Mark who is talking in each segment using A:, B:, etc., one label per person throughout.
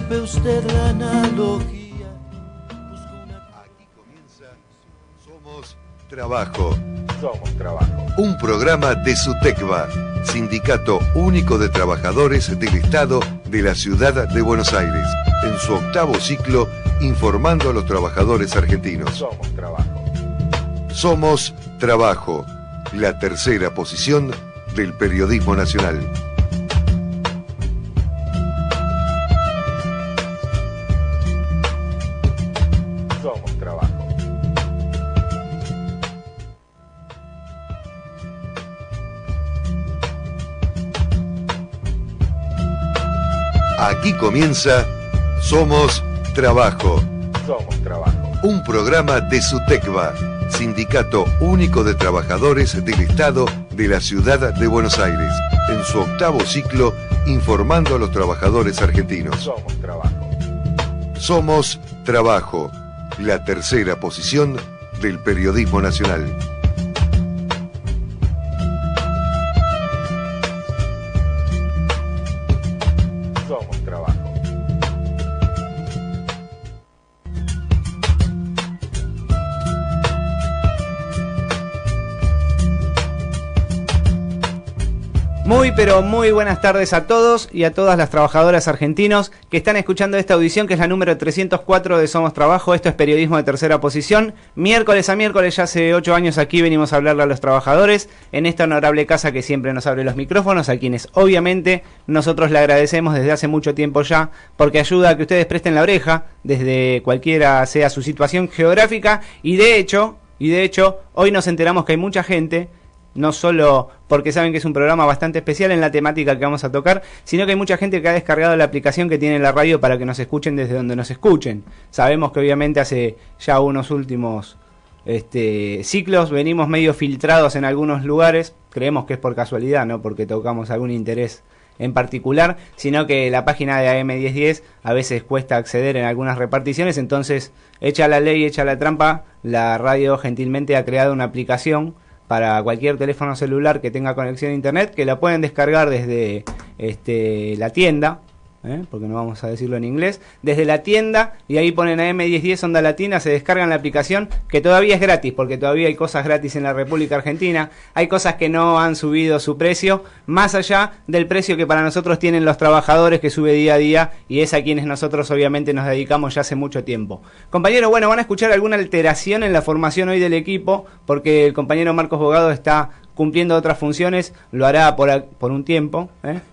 A: disculpe usted la analogía.
B: Aquí comienza Somos Trabajo.
C: Somos Trabajo.
B: Un programa de SUTECBA, Sindicato Único de Trabajadores del Estado de la Ciudad de Buenos Aires, en su 8º ciclo, informando a los trabajadores argentinos.
C: Somos Trabajo.
B: Somos Trabajo, la tercera posición del periodismo nacional.
C: Somos Trabajo.
B: Aquí comienza Somos Trabajo.
C: Somos Trabajo.
B: Un programa de SUTECBA, Sindicato Único de Trabajadores del Estado de la Ciudad de Buenos Aires, en su 8º ciclo, informando a los trabajadores argentinos.
C: Somos Trabajo.
B: Somos Trabajo, la tercera posición del periodismo nacional.
C: Somos Trabajo.
D: Muy pero muy buenas tardes a todos y a todas las trabajadoras argentinos que están escuchando esta audición, que es la número 304 de Somos Trabajo. Esto es periodismo de tercera posición. Miércoles a miércoles, ya hace 8 años aquí venimos a hablarle a los trabajadores en esta honorable casa que siempre nos abre los micrófonos, a quienes obviamente nosotros le agradecemos desde hace mucho tiempo ya, porque ayuda a que ustedes presten la oreja desde cualquiera sea su situación geográfica. Y de hecho hoy nos enteramos que hay mucha gente, no solo porque saben que es un programa bastante especial en la temática que vamos a tocar, sino que hay mucha gente que ha descargado la aplicación que tiene la radio para que nos escuchen desde donde nos escuchen. Sabemos que obviamente hace ya unos últimos ciclos venimos medio filtrados en algunos lugares. Creemos que es por casualidad, no porque tocamos algún interés en particular, sino que la página de AM1010 a veces cuesta acceder en algunas reparticiones. Entonces, hecha la ley, hecha la trampa, la radio gentilmente ha creado una aplicación para cualquier teléfono celular que tenga conexión a internet, que la pueden descargar desde la tienda, porque no vamos a decirlo en inglés, desde la tienda, y ahí ponen AM1010 Onda Latina, se descargan la aplicación, que todavía es gratis, porque todavía hay cosas gratis en la República Argentina, hay cosas que no han subido su precio, más allá del precio que para nosotros tienen los trabajadores, que sube día a día, y es a quienes nosotros obviamente nos dedicamos ya hace mucho tiempo. Compañero, bueno, van a escuchar alguna alteración en la formación hoy del equipo, porque el compañero Marcos Bogado está cumpliendo otras funciones, lo hará por un tiempo,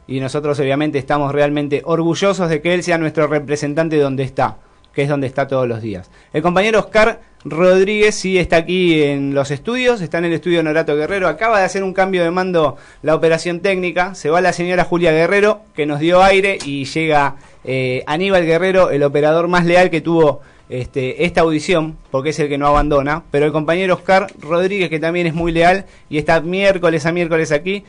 D: y nosotros obviamente estamos realmente orgullosos de que él sea nuestro representante donde está, que es donde está todos los días. El compañero Oscar Rodríguez sí está aquí en los estudios, está en el estudio Honorato Guerrero, acaba de hacer un cambio de mando la operación técnica, se va la señora Julia Guerrero, que nos dio aire, y llega Aníbal Guerrero, el operador más leal que tuvo esta audición, porque es el que no abandona, pero el compañero Oscar Rodríguez, que también es muy leal y está miércoles a miércoles aquí,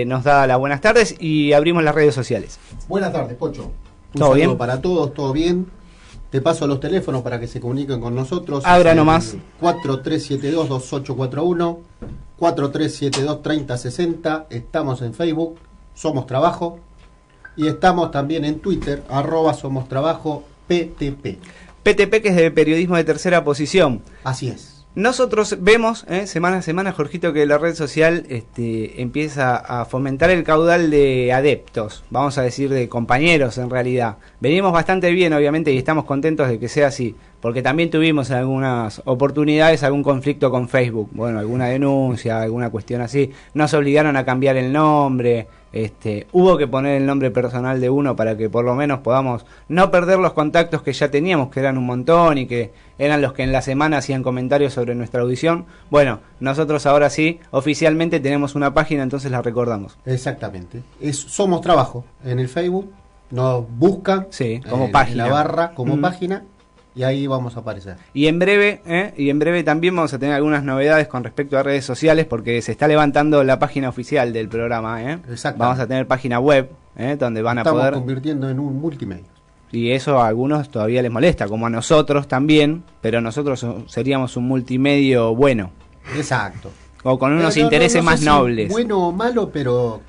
D: nos da las buenas tardes y abrimos las redes sociales.
E: Buenas tardes, Pocho. Un
D: ¿Todo
E: saludo
D: bien?
E: para todos, todo bien. Te paso los teléfonos para que se comuniquen con nosotros.
D: Abra nomás.
E: 4372-2841, 4372-3060. Estamos en Facebook, Somos Trabajo. Y estamos también en Twitter, @Somos Trabajo PTP.
D: PTP, que es de periodismo de tercera posición.
E: Así es.
D: Nosotros vemos, semana a semana, Jorgito, que la red social empieza a fomentar el caudal de adeptos, vamos a decir de compañeros en realidad. Venimos bastante bien, obviamente, y estamos contentos de que sea así, porque también tuvimos en algunas oportunidades algún conflicto con Facebook, bueno, alguna denuncia, alguna cuestión así, nos obligaron a cambiar el nombre, hubo que poner el nombre personal de uno para que por lo menos podamos no perder los contactos que ya teníamos, que eran un montón y que eran los que en la semana hacían comentarios sobre nuestra audición. Bueno, nosotros ahora sí, oficialmente tenemos una página, entonces la recordamos.
E: Exactamente. Somos Trabajo en el Facebook. Nos buscan
D: como página.
E: En la barra como página. Y ahí vamos a aparecer.
D: Y en breve también vamos a tener algunas novedades con respecto a redes sociales, porque se está levantando la página oficial del programa.
E: Exacto.
D: Vamos a tener página web, donde van a poder...
E: Estamos convirtiendo en un multimedia.
D: Y eso a algunos todavía les molesta, como a nosotros también, pero nosotros seríamos un multimedio bueno.
E: Exacto.
D: O con unos intereses más nobles.
E: Bueno o malo, pero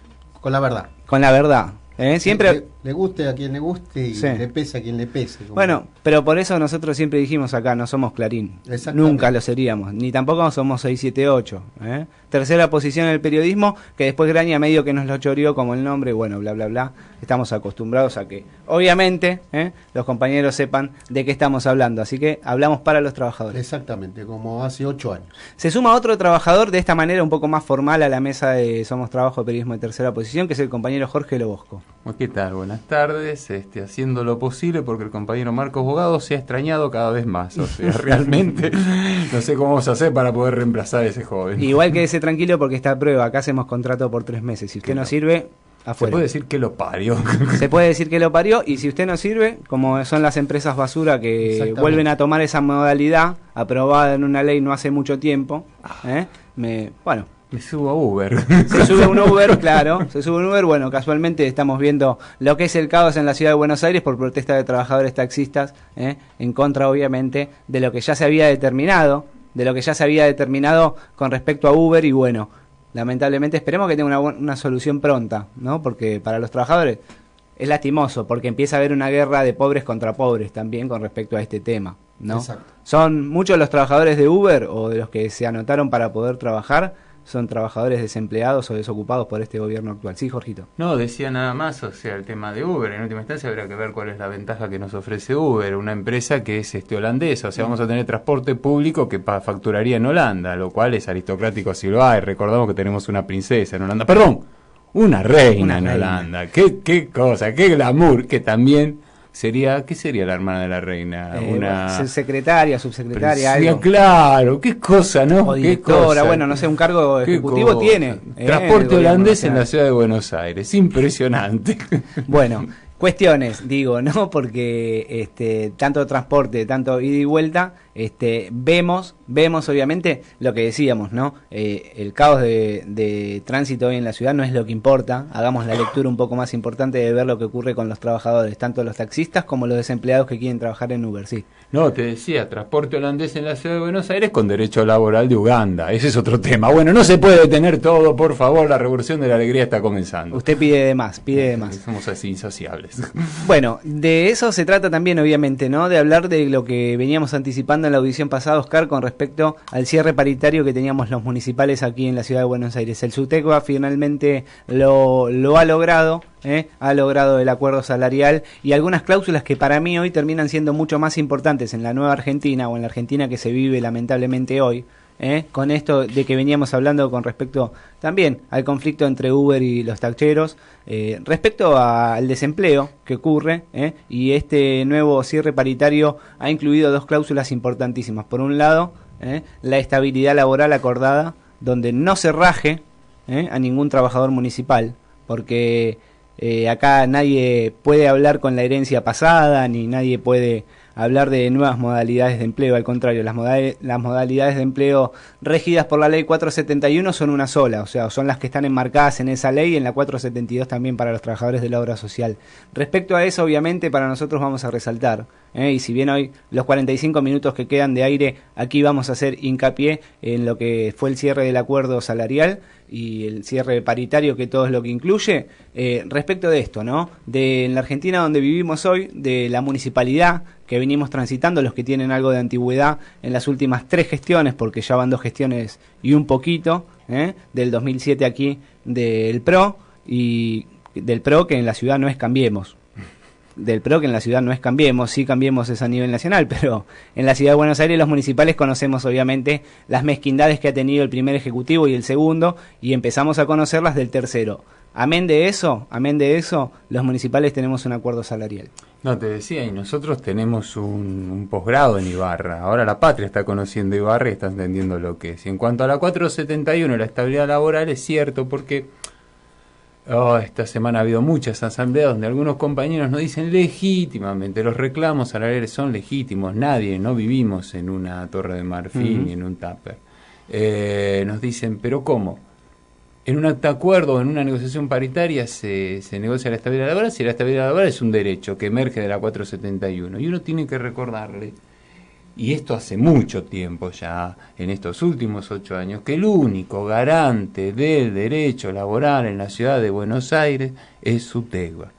E: con la verdad.
D: Con la verdad. Siempre
E: Le guste a quien le guste y
D: Sí.
E: le pese a quien le pese. como-
D: Bueno, pero por eso nosotros siempre dijimos acá, no somos Clarín.
E: Exactamente.
D: Nunca lo seríamos, ni tampoco somos 678. ¿Eh? Tercera posición en el periodismo, que después Graña medio que nos lo choreó como el nombre, bueno, bla, bla, bla. Estamos acostumbrados a que, obviamente, los compañeros sepan de qué estamos hablando. Así que hablamos para los trabajadores.
E: Exactamente, como hace 8 años.
D: Se suma otro trabajador de esta manera un poco más formal a la mesa de Somos Trabajo de Periodismo de Tercera Posición, que es el compañero Jorge Lobosco.
F: ¿Qué tal? Buenas tardes. Haciendo lo posible porque el compañero Marcos Bogado se ha extrañado cada vez más. O sea, realmente no sé cómo vamos a hacer para poder reemplazar a ese joven.
D: Igual quédese tranquilo porque está a prueba. Acá hacemos contrato por 3 meses. Si usted no sirve,
F: Se
D: afuera.
F: puede decir que lo parió.
D: Se puede decir que lo parió y si usted no sirve, como son las empresas basura que
E: Exactamente.
D: vuelven a tomar esa modalidad aprobada en una ley no hace mucho tiempo, bueno,
F: Me subo a Uber.
D: se sube un Uber, claro, se sube un Uber, bueno, casualmente estamos viendo lo que es el caos en la ciudad de Buenos Aires por protesta de trabajadores taxistas, en contra obviamente de lo que ya se había determinado, con respecto a Uber y bueno, lamentablemente esperemos que tenga una solución pronta, ¿no? Porque para los trabajadores es lastimoso, porque empieza a haber una guerra de pobres contra pobres también con respecto a este tema, ¿no?
E: Exacto.
D: Son muchos los trabajadores de Uber o de los que se anotaron para poder trabajar, son trabajadores desempleados o desocupados por este gobierno actual. Sí, Jorgito.
F: No, decía nada más, o sea, el tema de Uber. En última instancia habrá que ver cuál es la ventaja que nos ofrece Uber, una empresa que es holandesa. O sea, vamos a tener transporte público que facturaría en Holanda, lo cual es aristocrático si lo hay. Recordamos que tenemos una princesa en Holanda. Perdón, una reina en Holanda. Qué cosa, qué glamour, que también sería, ¿qué sería la hermana de la reina? Una
D: Secretaria, subsecretaria,
F: Sí,
D: algo.
F: claro, qué cosa, ¿no?
D: O
F: Qué
D: directora,
F: cosa.
D: bueno, no sé, un cargo
F: Qué
D: ejecutivo
F: cosa.
D: tiene.
F: Transporte
D: el gobierno
F: holandés en la
D: nacional.
F: ciudad de Buenos Aires, impresionante.
D: Bueno, cuestiones, digo, ¿no? Porque tanto transporte, tanto ida y vuelta, vemos obviamente lo que decíamos, ¿no? El caos de tránsito hoy en la ciudad no es lo que importa. Hagamos la lectura un poco más importante de ver lo que ocurre con los trabajadores, tanto los taxistas como los desempleados que quieren trabajar en Uber, sí.
F: No, te decía, transporte holandés en la ciudad de Buenos Aires con derecho laboral de Uganda. Ese es otro tema. Bueno, no se puede detener todo, por favor, la revolución de la alegría está comenzando.
D: Usted pide de más,
F: Somos así insociables.
D: Bueno, de eso se trata también, obviamente, ¿no? De hablar de lo que veníamos anticipando en la audición pasada, Oscar, con respecto al cierre paritario que teníamos los municipales aquí en la ciudad de Buenos Aires. El SUTECBA finalmente lo ha logrado, ha logrado el acuerdo salarial y algunas cláusulas que para mí hoy terminan siendo mucho más importantes en la nueva Argentina o en la Argentina que se vive lamentablemente hoy. Con esto de que veníamos hablando con respecto también al conflicto entre Uber y los tacheros, respecto al desempleo que ocurre, y este nuevo cierre paritario ha incluido dos cláusulas importantísimas. Por un lado, la estabilidad laboral acordada, donde no se raje a ningún trabajador municipal, porque acá nadie puede hablar con la herencia pasada, ni nadie puede hablar de nuevas modalidades de empleo. Al contrario, las modalidades de empleo regidas por la ley 471 son una sola, o sea, son las que están enmarcadas en esa ley y en la 472 también para los trabajadores de la obra social. Respecto a eso, obviamente, para nosotros vamos a resaltar, y si bien hoy los 45 minutos que quedan de aire, aquí vamos a hacer hincapié en lo que fue el cierre del acuerdo salarial y el cierre paritario, que todo es lo que incluye, respecto de esto, ¿no? De en la Argentina donde vivimos hoy, de la municipalidad que venimos transitando, los que tienen algo de antigüedad en las últimas 3 gestiones, porque ya van 2 gestiones y un poquito, del 2007 aquí del PRO, y del PRO que en la ciudad no es Cambiemos. Del PRO que en la ciudad no es Cambiemos, sí Cambiemos es a nivel nacional, pero en la ciudad de Buenos Aires los municipales conocemos obviamente las mezquindades que ha tenido el primer ejecutivo y el segundo, y empezamos a conocerlas del tercero. Amén de eso, los municipales tenemos un acuerdo salarial.
F: No, te decía, y nosotros tenemos un posgrado en Ibarra. Ahora la patria está conociendo Ibarra y está entendiendo lo que es. Y en cuanto a la 471, la estabilidad laboral, es cierto, porque esta semana ha habido muchas asambleas donde algunos compañeros nos dicen legítimamente, los reclamos salariales son legítimos, nadie, no vivimos en una torre de marfil ni en un tupper. Nos dicen, ¿pero cómo? En un acta de acuerdo o en una negociación paritaria se negocia la estabilidad laboral, si la estabilidad laboral es un derecho que emerge de la 471. Y uno tiene que recordarle, y esto hace mucho tiempo ya, en estos últimos 8 años, que el único garante del derecho laboral en la ciudad de Buenos Aires es SUTECBA.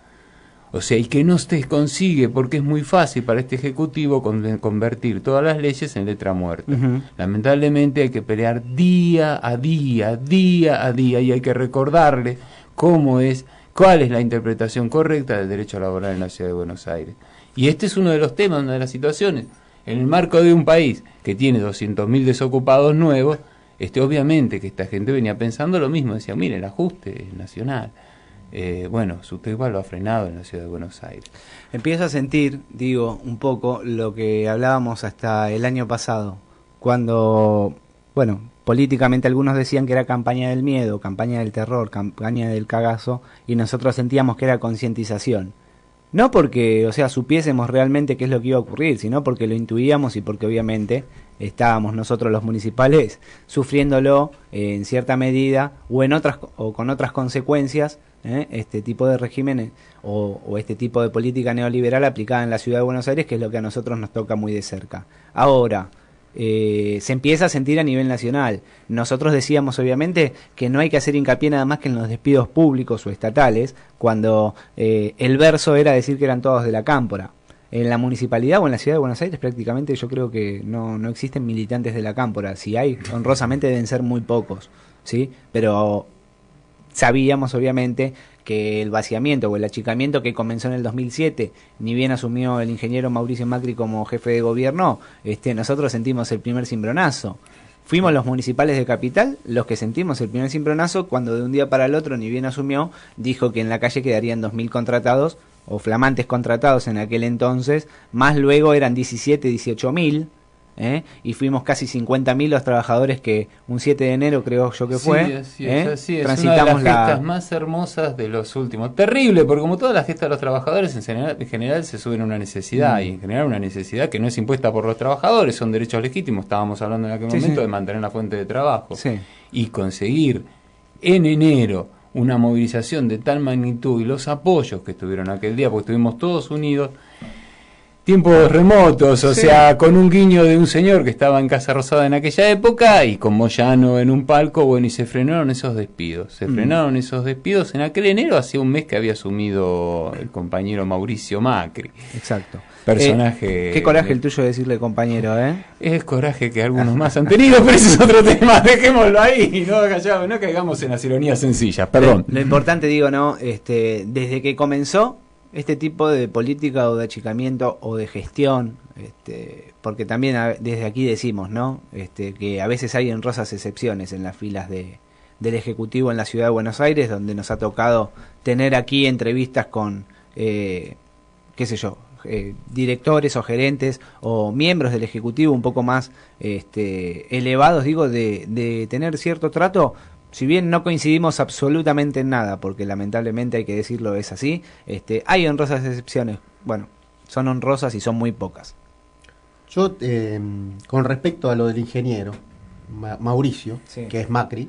F: O sea, y que no se consigue porque es muy fácil para este Ejecutivo convertir todas las leyes en letra muerta. Lamentablemente hay que pelear día a día, y hay que recordarle cuál es la interpretación correcta del derecho laboral en la Ciudad de Buenos Aires. Y este es uno de los temas, una de las situaciones. En el marco de un país que tiene 200.000 desocupados nuevos, obviamente que esta gente venía pensando lo mismo, decía, mire, el ajuste es nacional. Bueno, su TECVA lo ha frenado en la Ciudad de Buenos Aires.
D: Empiezo a sentir, digo, un poco lo que hablábamos hasta el año pasado, cuando, bueno, políticamente algunos decían que era campaña del miedo, campaña del terror, campaña del cagazo, y nosotros sentíamos que era concientización. No porque, o sea, supiésemos realmente qué es lo que iba a ocurrir, sino porque lo intuíamos y porque obviamente estábamos nosotros los municipales sufriéndolo en cierta medida o en otras o con otras consecuencias, este tipo de regímenes o este tipo de política neoliberal aplicada en la Ciudad de Buenos Aires, que es lo que a nosotros nos toca muy de cerca. Ahora, se empieza a sentir a nivel nacional. Nosotros decíamos obviamente que no hay que hacer hincapié nada más que en los despidos públicos o estatales, cuando el verso era decir que eran todos de la cámpora. En la municipalidad o en la Ciudad de Buenos Aires prácticamente yo creo que no existen militantes de la cámpora. Si hay, honrosamente deben ser muy pocos, ¿sí? Pero sabíamos obviamente que el vaciamiento o el achicamiento que comenzó en el 2007, ni bien asumió el ingeniero Mauricio Macri como jefe de gobierno, nosotros sentimos el primer cimbronazo. Fuimos los municipales de Capital los que sentimos el primer cimbronazo cuando de un día para el otro, ni bien asumió, dijo que en la calle quedarían 2.000 contratados o flamantes contratados en aquel entonces, más luego eran 18.000, y fuimos casi 50.000 los trabajadores que un 7 de enero creo yo que fue,
F: así es
D: transitamos
F: una de las gestas más hermosas de los últimos. Terrible, porque como todas las gestas de los trabajadores en general se suben a una necesidad, y en general una necesidad que no es impuesta por los trabajadores, son derechos legítimos, estábamos hablando en aquel momento de mantener la fuente de trabajo, y conseguir en enero una movilización de tal magnitud y los apoyos que estuvieron aquel día, porque estuvimos todos unidos, tiempos remotos, o sea, con un guiño de un señor que estaba en Casa Rosada en aquella época y con Moyano en un palco, bueno, y se frenaron esos despidos. En aquel enero, hacía un mes que había asumido el compañero Mauricio Macri.
D: Exacto.
F: Personaje...
D: qué coraje el tuyo de decirle compañero,
F: Es coraje que algunos más han tenido, pero ese es otro tema, dejémoslo ahí, no caigamos en las ironías sencillas, perdón.
D: Lo importante, digo, ¿no? Desde que comenzó este tipo de política o de achicamiento o de gestión, porque también desde aquí decimos, ¿no? Que a veces hay honrosas excepciones en las filas del Ejecutivo en la Ciudad de Buenos Aires, donde nos ha tocado tener aquí entrevistas con, qué sé yo, directores o gerentes o miembros del Ejecutivo un poco más elevados, digo, de tener cierto trato. Si bien no coincidimos absolutamente en nada, porque lamentablemente hay que decirlo, es así, hay honrosas excepciones. Bueno, son honrosas y son muy pocas.
E: Yo, con respecto a lo del ingeniero Mauricio, que es Macri,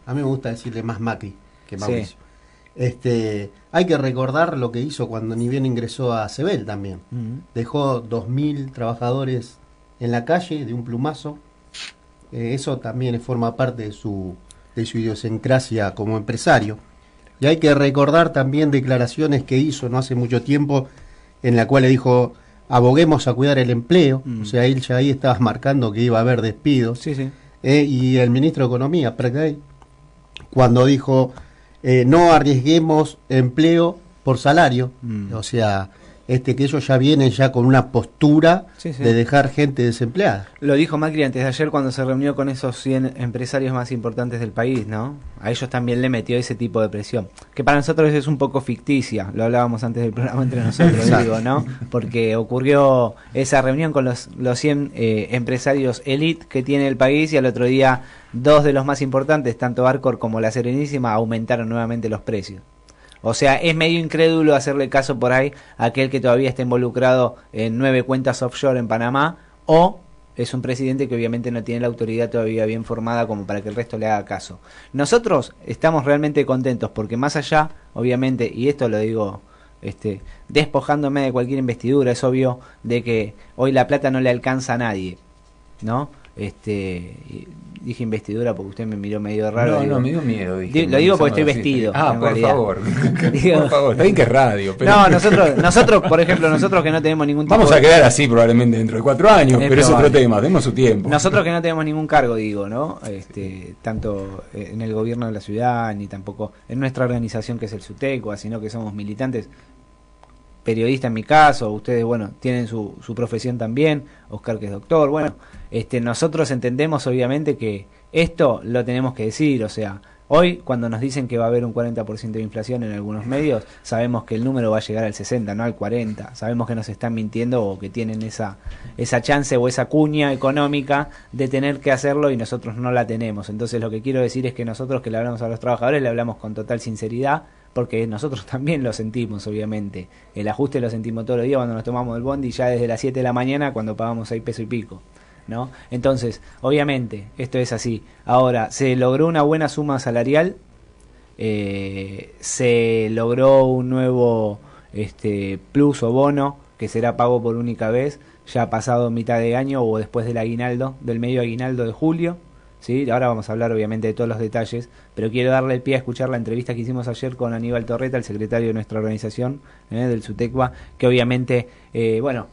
E: a mí me gusta decirle más Macri que Mauricio. Hay que recordar lo que hizo cuando ni bien ingresó a Sebel también. Dejó 2.000 trabajadores en la calle de un plumazo. Eso también forma parte de su idiosincrasia como empresario. Y hay que recordar también declaraciones que hizo no hace mucho tiempo, en la cual le dijo, aboguemos a cuidar el empleo. O sea, él ya ahí estaba marcando que iba a haber despidos. Y el ministro de Economía, Pratgay, cuando dijo, no arriesguemos empleo por salario, o sea, que ellos ya vienen ya con una postura de dejar gente desempleada.
D: Lo dijo Macri antes de ayer cuando se reunió con esos 100 empresarios más importantes del país, ¿no? A ellos también le metió ese tipo de presión, que para nosotros es un poco ficticia, lo hablábamos antes del programa entre nosotros, digo, ¿no? Porque ocurrió esa reunión con los 100 empresarios elite que tiene el país, y al otro día 2 de los más importantes, tanto Arcor como La Serenísima, aumentaron nuevamente los precios. O sea, es medio incrédulo hacerle caso por ahí a aquel que todavía está involucrado en 9 cuentas offshore en Panamá, o es un presidente que obviamente no tiene la autoridad todavía bien formada como para que el resto le haga caso. Nosotros estamos realmente contentos porque más allá, obviamente, y esto lo digo despojándome de cualquier investidura, es obvio de que hoy la plata no le alcanza a nadie, ¿no? dije investidura porque usted me miró medio raro.
F: No, me dio miedo.
D: Lo digo porque estoy vestido.
F: Por favor. Por favor, está bien que es radio. Pero...
D: No, nosotros, por ejemplo, nosotros que no tenemos ningún tipo
F: Vamos a quedar así probablemente dentro de 4 años, pero es otro tema, demos su tiempo.
D: Nosotros que no tenemos ningún cargo, digo, ¿no? Tanto en el gobierno de la ciudad, ni tampoco en nuestra organización que es el SUTECUA, sino que somos militantes, periodista en mi caso, ustedes, bueno, tienen su profesión también, Oscar que es doctor, bueno, nosotros entendemos obviamente que esto lo tenemos que decir, o sea, hoy cuando nos dicen que va a haber un 40% de inflación en algunos medios, sabemos que el número va a llegar al 60, no al 40, sabemos que nos están mintiendo o que tienen esa chance o esa cuña económica de tener que hacerlo y nosotros no la tenemos, entonces lo que quiero decir es que nosotros que le hablamos a los trabajadores le hablamos con total sinceridad, porque nosotros también lo sentimos, obviamente. El ajuste lo sentimos todos los días cuando nos tomamos el bondi, ya desde las 7 de la mañana cuando pagamos 6 pesos y pico, ¿no? Entonces, obviamente, esto es así. Ahora, se logró una buena suma salarial, se logró un nuevo plus o bono que será pago por única vez, ya pasado mitad de año o después del aguinaldo, del medio aguinaldo de julio. ¿Sí? Ahora vamos a hablar obviamente de todos los detalles, pero quiero darle el pie a escuchar la entrevista que hicimos ayer con Aníbal Torreta, el secretario de nuestra organización, del SUTECUA, que obviamente,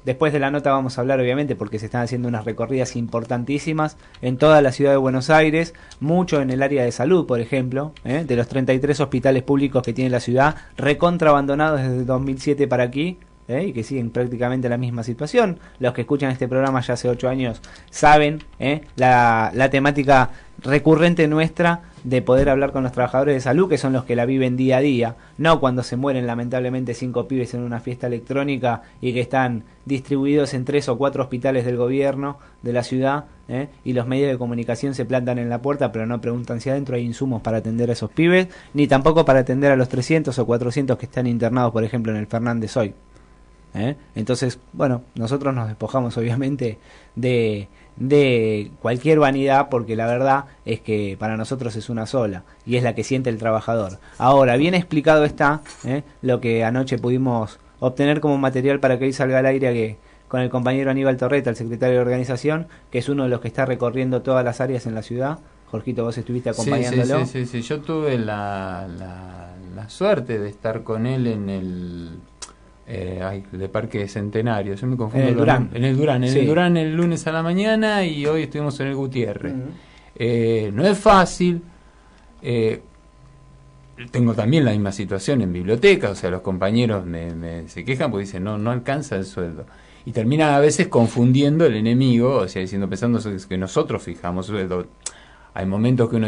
D: después de la nota vamos a hablar obviamente porque se están haciendo unas recorridas importantísimas en toda la ciudad de Buenos Aires, mucho en el área de salud, por ejemplo, de los 33 hospitales públicos que tiene la ciudad, recontra abandonados desde 2007 para aquí, y que siguen prácticamente la misma situación. Los que escuchan este programa ya hace 8 años saben la temática recurrente nuestra de poder hablar con los trabajadores de salud, que son los que la viven día a día, no cuando se mueren lamentablemente 5 pibes en una fiesta electrónica y que están distribuidos en 3 o 4 hospitales del gobierno de la ciudad, y los medios de comunicación se plantan en la puerta pero no preguntan si adentro hay insumos para atender a esos pibes, ni tampoco para atender a los 300 o 400 que están internados, por ejemplo, en el Fernández hoy. Entonces, bueno, nosotros nos despojamos obviamente de cualquier vanidad porque la verdad es que para nosotros es una sola y es la que siente el trabajador. Ahora, bien explicado está lo que anoche pudimos obtener como material para que hoy salga al aire, que con el compañero Aníbal Torreta, el secretario de organización, que es uno de los que está recorriendo todas las áreas en la ciudad. Jorgito, vos estuviste acompañándolo.
F: Sí. Yo tuve la suerte de estar con él en el de Parque Centenario, yo me confundo.
D: En el Durán.
F: En el Durán el lunes a la mañana y hoy estuvimos en el Gutiérrez. No es fácil. Tengo también la misma situación en biblioteca, o sea, los compañeros se quejan porque dicen no alcanza el sueldo. Y terminan a veces confundiendo el enemigo, o sea, pensando que nosotros fijamos sueldo. Hay momentos que uno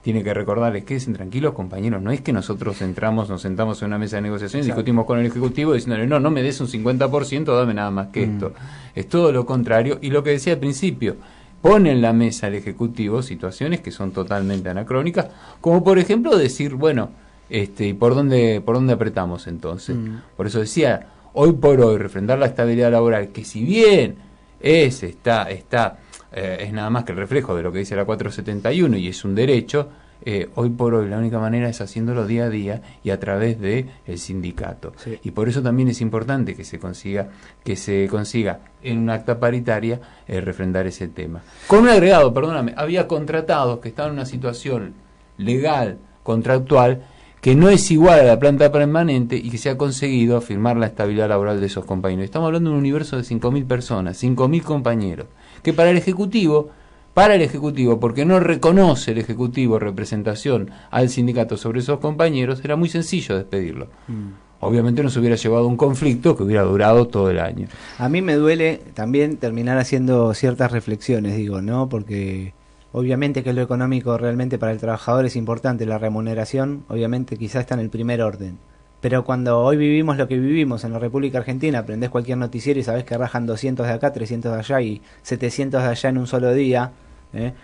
F: tiene que recordarles que quédense tranquilos, compañeros, no es que nosotros nos sentamos en una mesa de negociación, discutimos con el Ejecutivo diciéndole, no me des un 50%, dame nada más que esto. Es todo lo contrario, y lo que decía al principio, pone en la mesa el Ejecutivo situaciones que son totalmente anacrónicas, como por ejemplo decir, bueno, ¿y por dónde apretamos entonces? Por eso decía, hoy por hoy, refrendar la estabilidad laboral, que si bien es nada más que el reflejo de lo que dice la 471 y es un derecho, hoy por hoy la única manera es haciéndolo día a día y a través de el sindicato. Sí. Y por eso también es importante que se consiga en una acta paritaria refrendar ese tema. Con un agregado, perdóname, había contratados que estaban en una situación legal, contractual, que no es igual a la planta permanente y que se ha conseguido afirmar la estabilidad laboral de esos compañeros. Estamos hablando de un universo de 5.000 personas, 5.000 compañeros, que para el Ejecutivo, porque no reconoce el Ejecutivo representación al sindicato sobre esos compañeros, era muy sencillo despedirlo. Obviamente no se hubiera llevado a un conflicto que hubiera durado todo el año.
D: A mí me duele también terminar haciendo ciertas reflexiones, ¿no? Porque obviamente que lo económico realmente para el trabajador es importante, la remuneración obviamente quizás está en el primer orden. Pero cuando hoy vivimos lo que vivimos en la República Argentina, prendés cualquier noticiero y sabés que rajan 200 de acá, 300 de allá y 700 de allá en un solo día,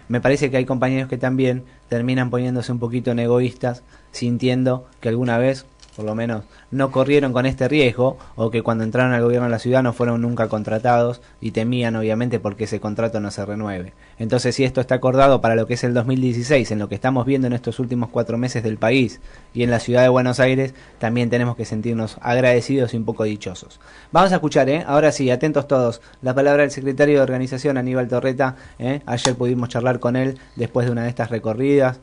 D: me parece que hay compañeros que también terminan poniéndose un poquito en egoístas, sintiendo que alguna vez por lo menos no corrieron con este riesgo, o que cuando entraron al gobierno de la ciudad no fueron nunca contratados y temían obviamente porque ese contrato no se renueve. Entonces, si esto está acordado para lo que es el 2016, en lo que estamos viendo en estos últimos 4 meses del país y en la ciudad de Buenos Aires, también tenemos que sentirnos agradecidos y un poco dichosos. Vamos a escuchar, ahora sí, atentos todos, la palabra del secretario de organización, Aníbal Torreta. Ayer pudimos charlar con él después de una de estas recorridas,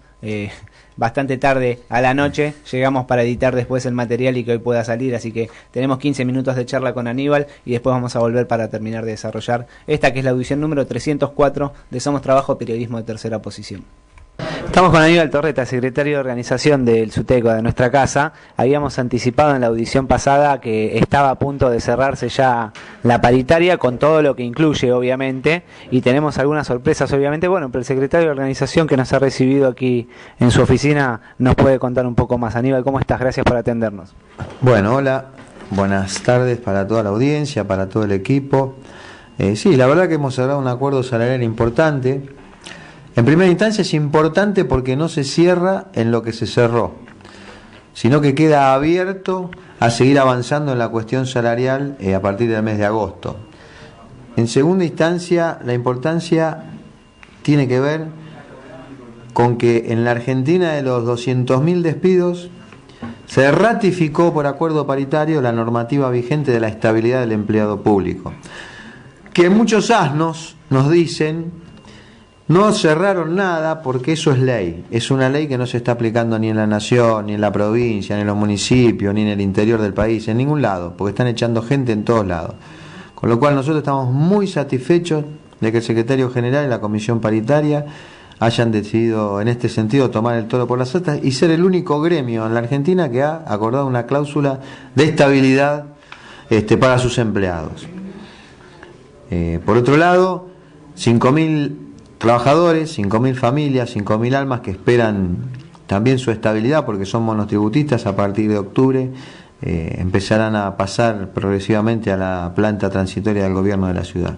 D: bastante tarde a la noche, llegamos para editar después el material y que hoy pueda salir, así que tenemos 15 minutos de charla con Aníbal y después vamos a volver para terminar de desarrollar esta que es la audición número 304 de Somos Trabajo, Periodismo de Tercera Posición. Estamos con Aníbal Torreta, secretario de organización del SUTECBA, de nuestra casa. Habíamos anticipado en la audición pasada que estaba a punto de cerrarse ya la paritaria, con todo lo que incluye, obviamente, y tenemos algunas sorpresas, obviamente. Bueno, pero el secretario de organización que nos ha recibido aquí en su oficina nos puede contar un poco más. Aníbal, ¿cómo estás? Gracias por atendernos.
G: Bueno, hola, buenas tardes para toda la audiencia, para todo el equipo. Sí, la verdad que hemos cerrado un acuerdo salarial importante. En primera instancia es importante porque no se cierra en lo que se cerró, sino que queda abierto a seguir avanzando en la cuestión salarial a partir del mes de agosto. En segunda instancia, la importancia tiene que ver con que en la Argentina, de los 200.000 despidos, se ratificó por acuerdo paritario la normativa vigente de la estabilidad del empleado público, que muchos asnos nos dicen no cerraron nada porque eso es ley. Es una ley que no se está aplicando ni en la nación, ni en la provincia, ni en los municipios, ni en el interior del país, en ningún lado, porque están echando gente en todos lados. Con lo cual nosotros estamos muy satisfechos de que el secretario general y la comisión paritaria hayan decidido en este sentido tomar el toro por las astas y ser el único gremio en la Argentina que ha acordado una cláusula de estabilidad para sus empleados. Por otro lado, 5.000 trabajadores, 5.000 familias, 5.000 almas que esperan también su estabilidad porque son monotributistas, a partir de octubre empezarán a pasar progresivamente a la planta transitoria del gobierno de la ciudad.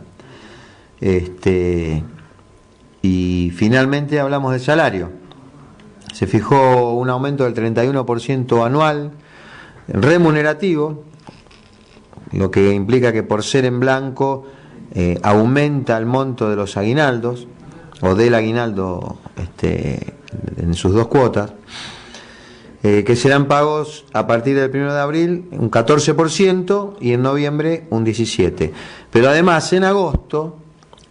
G: Y finalmente hablamos del salario. Se fijó un aumento del 31% anual remunerativo, lo que implica que por ser en blanco aumenta el monto de los aguinaldos o del aguinaldo en sus dos cuotas, que serán pagos a partir del 1 de abril un 14% y en noviembre un 17%. Pero además en agosto,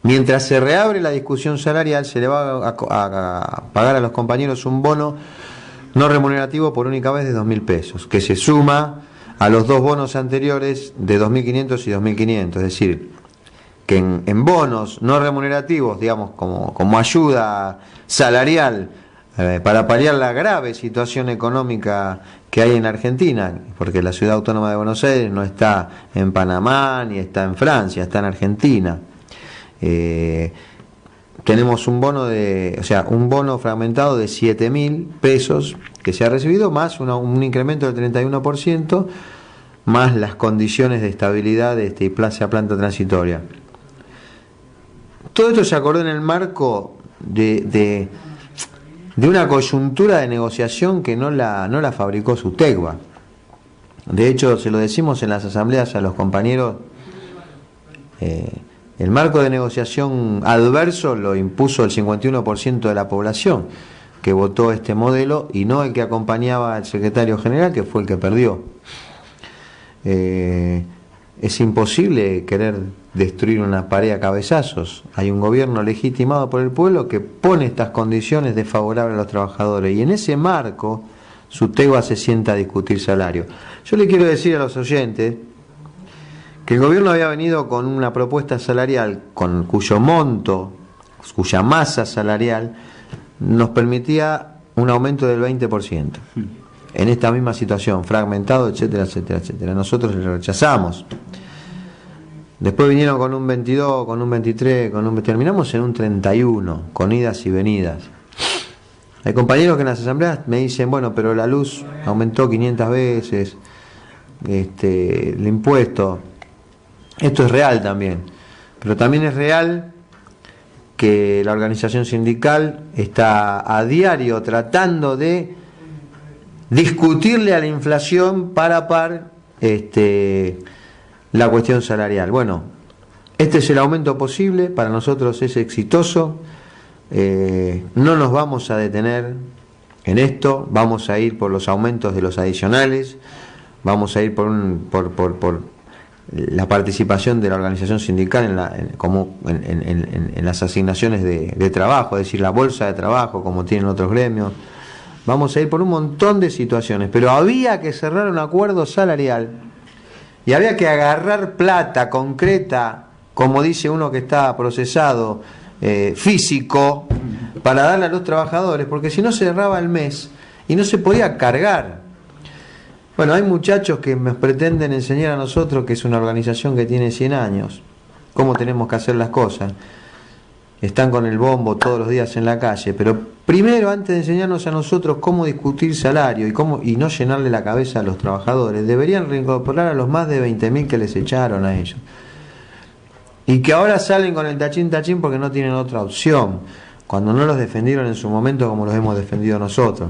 G: mientras se reabre la discusión salarial, se le va a pagar a los compañeros un bono no remunerativo por única vez de 2.000 pesos, que se suma a los dos bonos anteriores de 2.500 y 2.500, es decir, que en bonos no remunerativos, digamos, como ayuda salarial para paliar la grave situación económica que hay en Argentina, porque la Ciudad Autónoma de Buenos Aires no está en Panamá ni está en Francia, está en Argentina. Tenemos un bono fragmentado de 7.000 pesos que se ha recibido, más un incremento del 31%, más las condiciones de estabilidad y planta transitoria. Todo esto se acordó en el marco de una coyuntura de negociación que no la fabricó SUTECBA. De hecho, se lo decimos en las asambleas a los compañeros, el marco de negociación adverso lo impuso el 51% de la población que votó este modelo y no el que acompañaba al secretario general, que fue el que perdió. Es imposible querer destruir una pared a cabezazos. Hay un gobierno legitimado por el pueblo que pone estas condiciones desfavorables a los trabajadores y en ese marco SUTECBA se sienta a discutir salario. Yo le quiero decir a los oyentes que el gobierno había venido con una propuesta salarial cuyo monto, cuya masa salarial nos permitía un aumento del 20%. En esta misma situación, fragmentado, etcétera, etcétera, etcétera. Nosotros le rechazamos. Después vinieron con un 22, con un 23, terminamos en un 31, con idas y venidas. Hay compañeros que en las asambleas me dicen, bueno, pero la luz aumentó 500 veces, el impuesto. Esto es real también, pero también es real que la organización sindical está a diario tratando de discutirle a la inflación par a par la cuestión salarial. Bueno, este es el aumento posible, para nosotros es exitoso, no nos vamos a detener en esto, vamos a ir por los aumentos de los adicionales, vamos a ir por la participación de la organización sindical en las asignaciones de trabajo, es decir, la bolsa de trabajo como tienen otros gremios. Vamos a ir por un montón de situaciones, pero había que cerrar un acuerdo salarial y había que agarrar plata concreta, como dice uno que está procesado, físico, para darle a los trabajadores, porque si no se cerraba el mes y no se podía cargar. Bueno, hay muchachos que nos pretenden enseñar a nosotros, que es una organización que tiene 100 años, cómo tenemos que hacer las cosas. Están con el bombo todos los días en la calle, pero primero, antes de enseñarnos a nosotros cómo discutir salario y no llenarle la cabeza a los trabajadores, deberían reincorporar a los más de 20.000 que les echaron a ellos. Y que ahora salen con el tachín porque no tienen otra opción, cuando no los defendieron en su momento como los hemos defendido nosotros.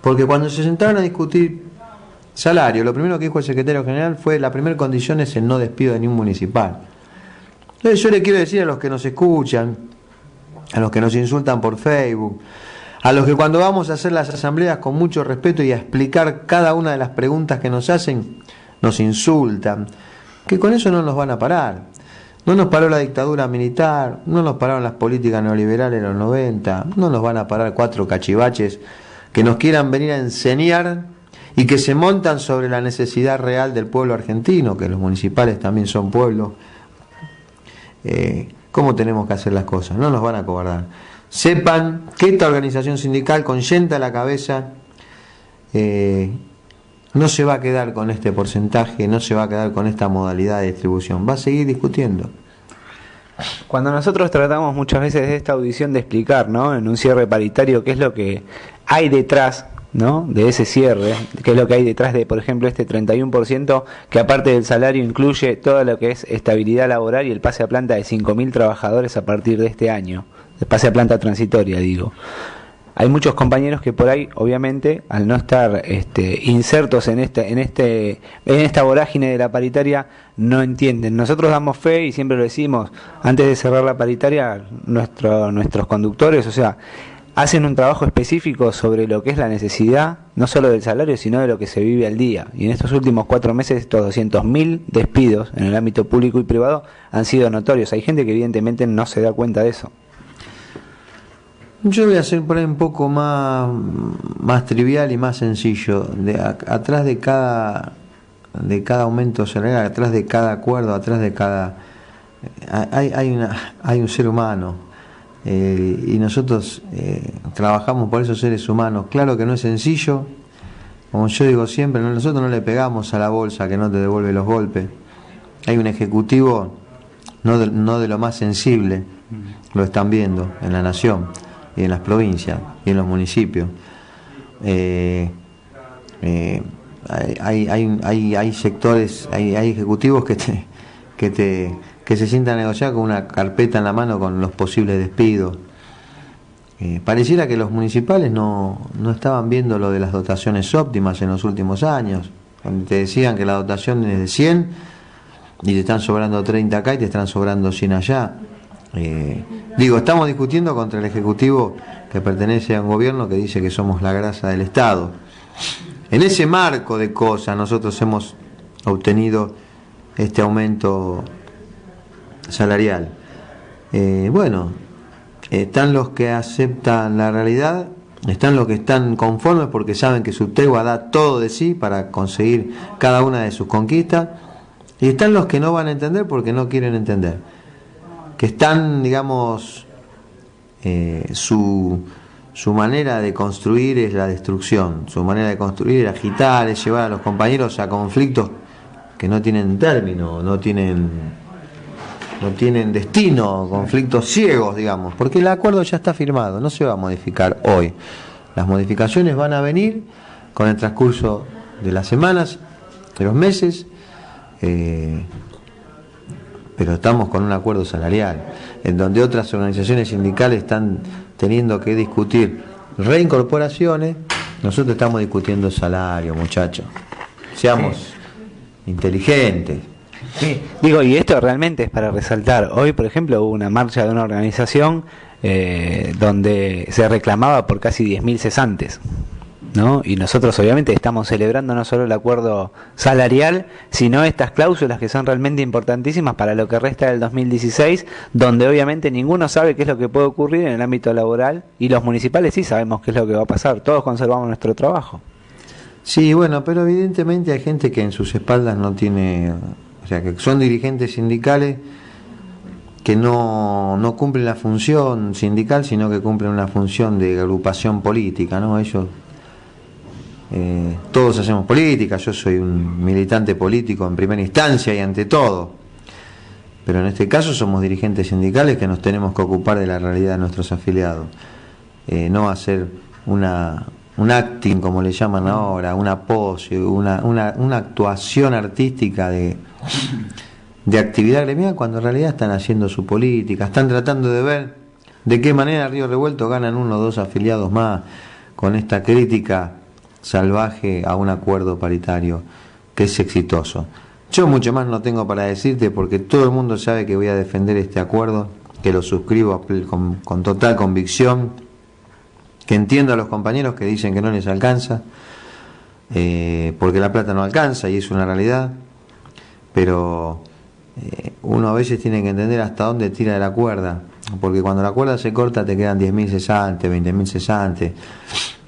G: Porque cuando se sentaron a discutir salario, lo primero que dijo el secretario general fue: la primera condición es el no despido de ningún municipal. Entonces yo le quiero decir a los que nos escuchan, a los que nos insultan por Facebook, a los que cuando vamos a hacer las asambleas con mucho respeto y a explicar cada una de las preguntas que nos hacen, nos insultan, que con eso no nos van a parar. No nos paró la dictadura militar, no nos pararon las políticas neoliberales de los 90, no nos van a parar 4 cachivaches que nos quieran venir a enseñar y que se montan sobre la necesidad real del pueblo argentino, que los municipales también son pueblos. ¿Cómo tenemos que hacer las cosas? No nos van a acobardar. Sepan que esta organización sindical, con yenta a la cabeza, no se va a quedar con este porcentaje, no se va a quedar con esta modalidad de distribución, va a seguir discutiendo.
D: Cuando nosotros tratamos muchas veces de esta audición de explicar, ¿no?, en un cierre paritario, qué es lo que hay detrás, ¿no?, de ese cierre, qué es lo que hay detrás de, por ejemplo, este 31%, que aparte del salario incluye todo lo que es estabilidad laboral y el pase a planta de 5.000 trabajadores a partir de este año, el pase a planta transitoria, digo. Hay muchos compañeros que por ahí, obviamente, al no estar insertos en esta vorágine de la paritaria, no entienden. Nosotros damos fe y siempre lo decimos, antes de cerrar la paritaria, nuestros conductores, o sea, hacen un trabajo específico sobre lo que es la necesidad, no solo del salario, sino de lo que se vive al día. Y en estos últimos 4 meses, estos 200.000 despidos en el ámbito público y privado han sido notorios. Hay gente que evidentemente no se da cuenta de eso.
G: Yo voy a ser por ahí un poco más trivial y más sencillo. Atrás de cada aumento salarial, atrás de cada acuerdo, atrás de cada hay un ser humano, y nosotros trabajamos por esos seres humanos. Claro que no es sencillo, como yo digo siempre, nosotros no le pegamos a la bolsa que no te devuelve los golpes. Hay un ejecutivo no de lo más sensible, lo están viendo en la nación y en las provincias y en los municipios. Hay sectores, hay ejecutivos que se sientan a negociar con una carpeta en la mano con los posibles despidos. Pareciera que los municipales no estaban viendo lo de las dotaciones óptimas en los últimos años, cuando te decían que la dotación es de 100 y te están sobrando 30 acá y te están sobrando 100 allá. Estamos discutiendo contra el Ejecutivo que pertenece a un gobierno que dice que somos la grasa del Estado. En ese marco de cosas nosotros hemos obtenido este aumento salarial. Están los que aceptan la realidad, están los que están conformes porque saben que su tregua da todo de sí para conseguir cada una de sus conquistas, y están los que no van a entender porque no quieren entender, que están, digamos, su manera de construir es la destrucción, su manera de construir es agitar, es llevar a los compañeros a conflictos que no tienen término, no tienen destino, conflictos ciegos, digamos, porque el acuerdo ya está firmado, no se va a modificar hoy. Las modificaciones van a venir con el transcurso de las semanas, de los meses, pero estamos con un acuerdo salarial, en donde otras organizaciones sindicales están teniendo que discutir reincorporaciones Nosotros estamos discutiendo salario, muchachos. Seamos inteligentes.
D: Sí, digo, y esto realmente es para resaltar. Hoy, por ejemplo, hubo una marcha de una organización donde se reclamaba por casi 10.000 cesantes, ¿no? Y nosotros obviamente estamos celebrando no solo el acuerdo salarial, sino estas cláusulas que son realmente importantísimas para lo que resta del 2016, donde obviamente ninguno sabe qué es lo que puede ocurrir en el ámbito laboral, y los municipales sí sabemos qué es lo que va a pasar, todos conservamos nuestro trabajo.
G: Sí, bueno, pero evidentemente hay gente que en sus espaldas no tiene, o sea, que son dirigentes sindicales que no cumplen la función sindical, sino que cumplen una función de agrupación política, ¿no? Ellos, todos hacemos política, yo soy un militante político en primera instancia y ante todo, pero en este caso somos dirigentes sindicales que nos tenemos que ocupar de la realidad de nuestros afiliados, no hacer un acting, como le llaman ahora, una pose, una actuación artística de actividad gremial, cuando en realidad están haciendo su política, están tratando de ver de qué manera Río Revuelto ganan 1 o 2 afiliados más con esta crítica salvaje a un acuerdo paritario que es exitoso. Yo mucho más no tengo para decirte, porque todo el mundo sabe que voy a defender este acuerdo, que lo suscribo con total convicción, que entiendo a los compañeros que dicen que no les alcanza, porque la plata no alcanza y es una realidad, pero uno a veces tiene que entender hasta dónde tira de la cuerda, porque cuando la cuerda se corta te quedan 10.000 cesantes, 20.000 cesantes,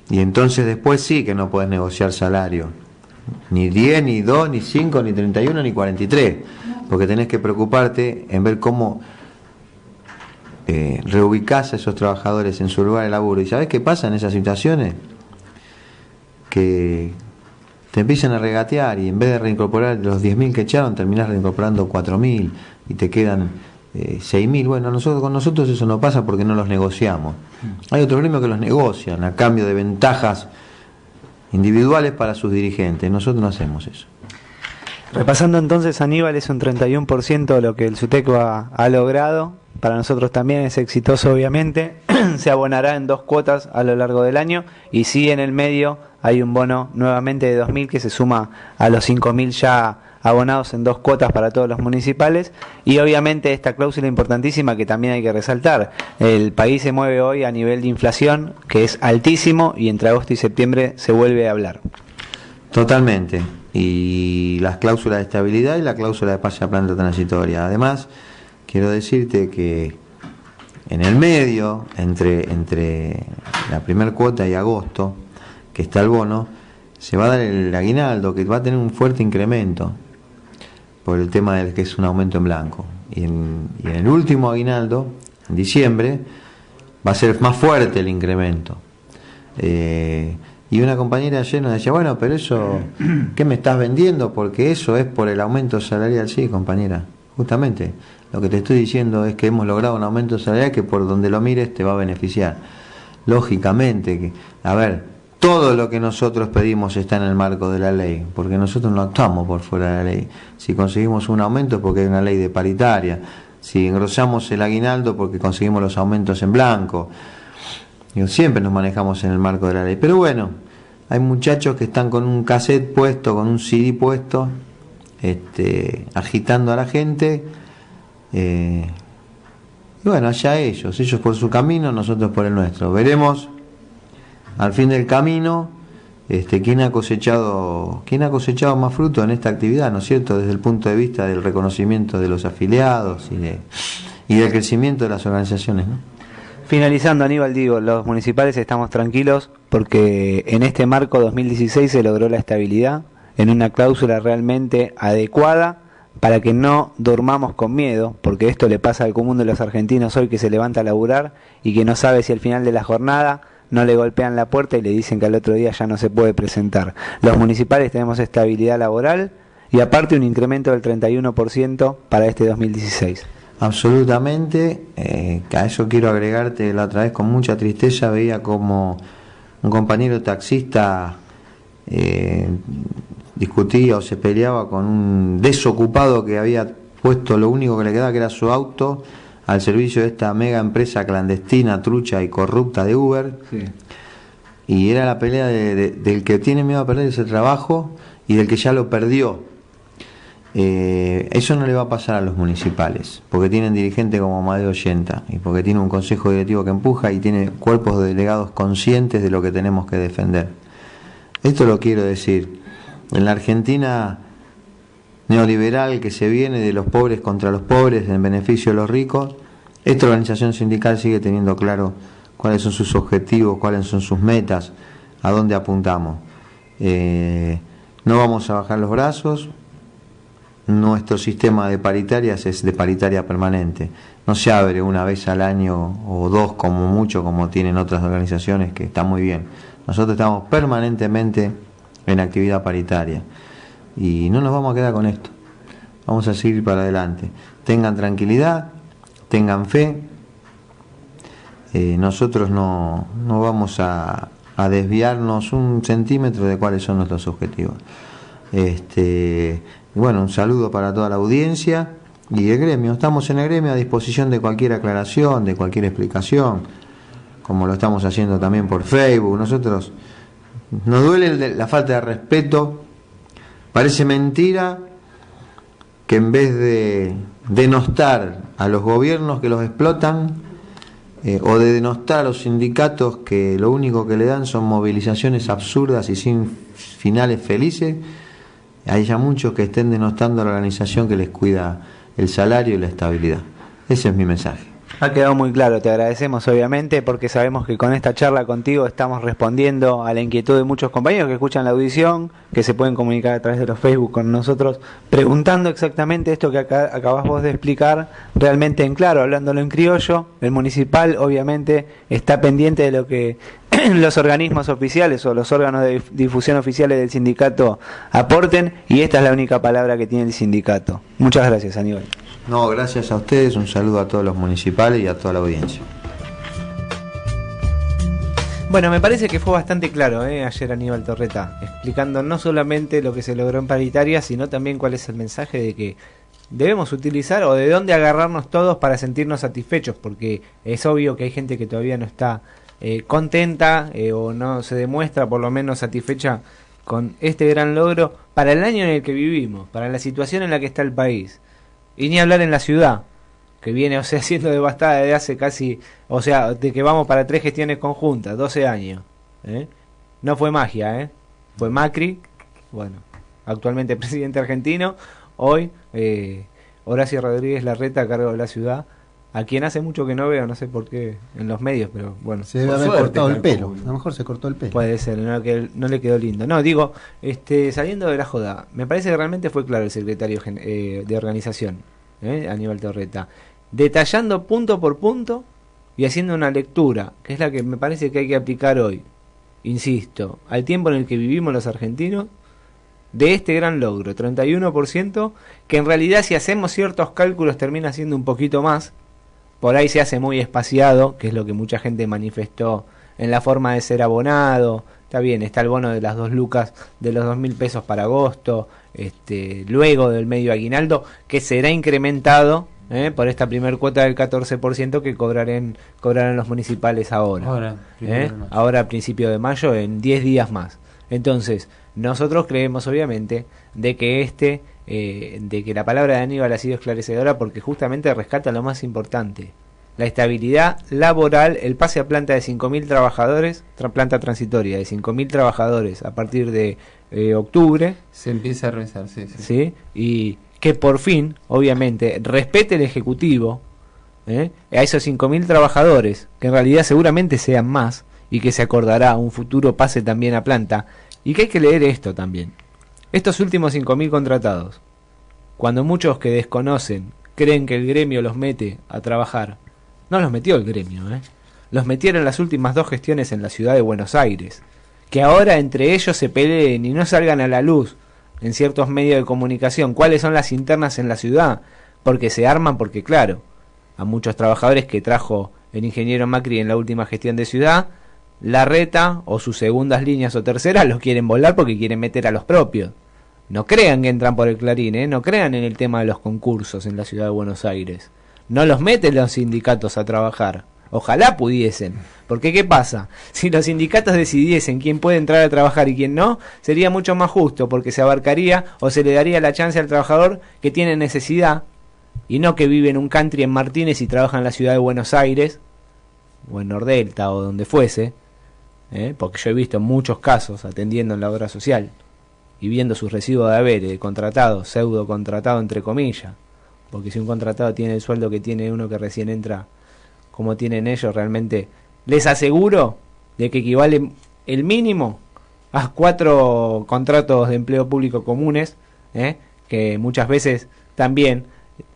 G: y entonces después sí que no puedes negociar salario, ni 10, ni 2, ni 5, ni 31, ni 43, porque tenés que preocuparte en ver cómo reubicás a esos trabajadores en su lugar de laburo. ¿Y sabés qué pasa en esas situaciones? Que te empiezan a regatear, y en vez de reincorporar los 10.000 que echaron, terminás reincorporando 4.000 y te quedan 6.000. Bueno, con nosotros eso no pasa porque no los negociamos. Hay otros gremios que los negocian a cambio de ventajas individuales para sus dirigentes. Nosotros no hacemos eso.
D: Repasando entonces, Aníbal, es un 31% lo que el SUTECBA ha logrado. Para nosotros también es exitoso, obviamente. Se abonará en 2 cuotas a lo largo del año, y sí, en el medio hay un bono nuevamente de 2.000 que se suma a los 5.000 ya abonados en 2 cuotas para todos los municipales. Y obviamente esta cláusula importantísima que también hay que resaltar: el país se mueve hoy a nivel de inflación que es altísimo, y entre agosto y septiembre se vuelve a hablar.
G: Totalmente. Y las cláusulas de estabilidad y la cláusula de pase a planta transitoria. Además, quiero decirte que en el medio, entre la primera cuota y agosto, que está el bono, se va a dar el aguinaldo, que va a tener un fuerte incremento por el tema del que es un aumento en blanco. Y en el último aguinaldo, en diciembre, va a ser más fuerte el incremento. Y una compañera ayer nos decía, bueno, pero eso, ¿qué me estás vendiendo? Porque eso es por el aumento salarial. Sí, compañera, justamente lo que te estoy diciendo es que hemos logrado un aumento salarial que por donde lo mires te va a beneficiar. Lógicamente, que, a ver, todo lo que nosotros pedimos está en el marco de la ley, porque nosotros no actuamos por fuera de la ley. Si conseguimos un aumento es porque hay una ley de paritaria, si engrosamos el aguinaldo porque conseguimos los aumentos en blanco. Siempre nos manejamos en el marco de la ley. Pero bueno, hay muchachos que están con un cassette puesto, con un CD puesto, agitando a la gente. Y bueno, allá ellos por su camino, nosotros por el nuestro. Veremos al fin del camino quién ha cosechado más fruto en esta actividad, ¿no es cierto?, desde el punto de vista del reconocimiento de los afiliados y del crecimiento de las organizaciones, ¿no?
D: Finalizando, Aníbal, digo, los municipales estamos tranquilos porque en este marco 2016 se logró la estabilidad en una cláusula realmente adecuada para que no durmamos con miedo, porque esto le pasa al común de los argentinos hoy, que se levanta a laburar y que no sabe si al final de la jornada no le golpean la puerta y le dicen que al otro día ya no se puede presentar. Los municipales tenemos estabilidad laboral y aparte un incremento del 31% para este 2016.
G: Absolutamente. A eso quiero agregarte, la otra vez con mucha tristeza veía como un compañero taxista discutía o se peleaba con un desocupado que había puesto lo único que le quedaba, que era su auto, al servicio de esta mega empresa clandestina, trucha y corrupta de Uber. Sí. y era la pelea del que tiene miedo a perder ese trabajo y del que ya lo perdió. Eso no le va a pasar a los municipales, porque tienen dirigentes como Amadeo Ollenta y porque tiene un consejo directivo que empuja y tiene cuerpos de delegados conscientes de lo que tenemos que defender. Esto lo quiero decir. En la Argentina neoliberal que se viene de los pobres contra los pobres en beneficio de los ricos, esta organización sindical sigue teniendo claro cuáles son sus objetivos, cuáles son sus metas, a dónde apuntamos. No vamos a bajar los brazos. Nuestro sistema de paritarias es de paritaria permanente. No se abre una vez al año o dos como mucho, como tienen otras organizaciones, que está muy bien. Nosotros estamos permanentemente en actividad paritaria y no nos vamos a quedar con esto. Vamos a seguir para adelante. Tengan tranquilidad, tengan fe. Nosotros no vamos a desviarnos un centímetro de cuáles son nuestros objetivos. Bueno, un saludo para toda la audiencia y el gremio. Estamos en el gremio a disposición de cualquier aclaración, de cualquier explicación, como lo estamos haciendo también por Facebook. Nosotros nos duele la falta de respeto. Parece mentira que en vez de denostar a los gobiernos que los explotan o de denostar a los sindicatos que lo único que le dan son movilizaciones absurdas y sin finales felices, hay ya muchos que estén denostando a la organización que les cuida el salario y la estabilidad. Ese es mi mensaje.
D: Ha quedado muy claro, te agradecemos obviamente porque sabemos que con esta charla contigo estamos respondiendo a la inquietud de muchos compañeros que escuchan la audición, que se pueden comunicar a través de los Facebook con nosotros, preguntando exactamente esto que acabas vos de explicar, realmente en claro, hablándolo en criollo. El municipal obviamente está pendiente de lo que los organismos oficiales o los órganos de difusión oficiales del sindicato aporten, y esta es la única palabra que tiene el sindicato. Muchas gracias, Aníbal.
G: No, gracias a ustedes, un saludo a todos los municipales y a toda la audiencia.
D: Bueno, me parece que fue bastante claro ayer Aníbal Torreta, explicando no solamente lo que se logró en paritaria, sino también cuál es el mensaje de que debemos utilizar o de dónde agarrarnos todos para sentirnos satisfechos, porque es obvio que hay gente que todavía no está contenta o no se demuestra por lo menos satisfecha con este gran logro para el año en el que vivimos, para la situación en la que está el país. Y ni hablar en la ciudad, que viene, siendo devastada desde hace casi, de que vamos para 3 gestiones conjuntas, 12 años. No fue magia, fue Macri, bueno, actualmente presidente argentino, hoy Horacio Rodríguez Larreta a cargo de la ciudad, a quien hace mucho que no veo, no sé por qué, en los medios, pero bueno.
E: Se debe haber cortado el pelo, a lo mejor se cortó el pelo.
D: Puede ser, no le quedó lindo. No, digo, saliendo de la joda, me parece que realmente fue claro el secretario de organización, Aníbal Torreta, detallando punto por punto y haciendo una lectura, que es la que me parece que hay que aplicar hoy, insisto, al tiempo en el que vivimos los argentinos, de este gran logro, 31%, que en realidad si hacemos ciertos cálculos termina siendo un poquito más. Por ahí se hace muy espaciado, que es lo que mucha gente manifestó en la forma de ser abonado. Está bien, está el bono de las 2 lucas de los 2.000 pesos para agosto, luego del medio aguinaldo, que será incrementado por esta primer cuota del 14% que cobrarán los municipales ahora a principio de mayo, en 10 días más. Entonces, nosotros creemos obviamente de que de que la palabra de Aníbal ha sido esclarecedora, porque justamente rescata lo más importante: la estabilidad laboral, el pase a planta de 5.000 trabajadores, planta transitoria de 5.000 trabajadores a partir de octubre.
F: Se empieza a rezar,
D: sí. Y que por fin, obviamente, respete el Ejecutivo a esos 5.000 trabajadores, que en realidad seguramente sean más, y que se acordará un futuro pase también a planta. Y que hay que leer esto también. Estos últimos 5.000 contratados, cuando muchos que desconocen creen que el gremio los mete a trabajar, no los metió el gremio, los metieron las últimas 2 gestiones en la ciudad de Buenos Aires. Que ahora entre ellos se peleen y no salgan a la luz en ciertos medios de comunicación cuáles son las internas en la ciudad, porque se arman, porque claro, a muchos trabajadores que trajo el ingeniero Macri en la última gestión de ciudad, Larreta o sus segundas líneas o terceras los quieren volar porque quieren meter a los propios. No crean que entran por el Clarín, no crean en el tema de los concursos en la ciudad de Buenos Aires. No los meten los sindicatos a trabajar. Ojalá pudiesen. Porque ¿qué pasa? Si los sindicatos decidiesen quién puede entrar a trabajar y quién no, sería mucho más justo, porque se abarcaría o se le daría la chance al trabajador que tiene necesidad, y no que vive en un country en Martínez y trabaja en la ciudad de Buenos Aires, o en Nordelta, o donde fuese, porque yo he visto muchos casos atendiendo en la obra social, y viendo sus recibos de haberes de contratado, pseudo contratado entre comillas, porque si un contratado tiene el sueldo que tiene uno que recién entra, como tienen ellos, realmente les aseguro de que equivale el mínimo a 4 contratos de empleo público comunes, que muchas veces también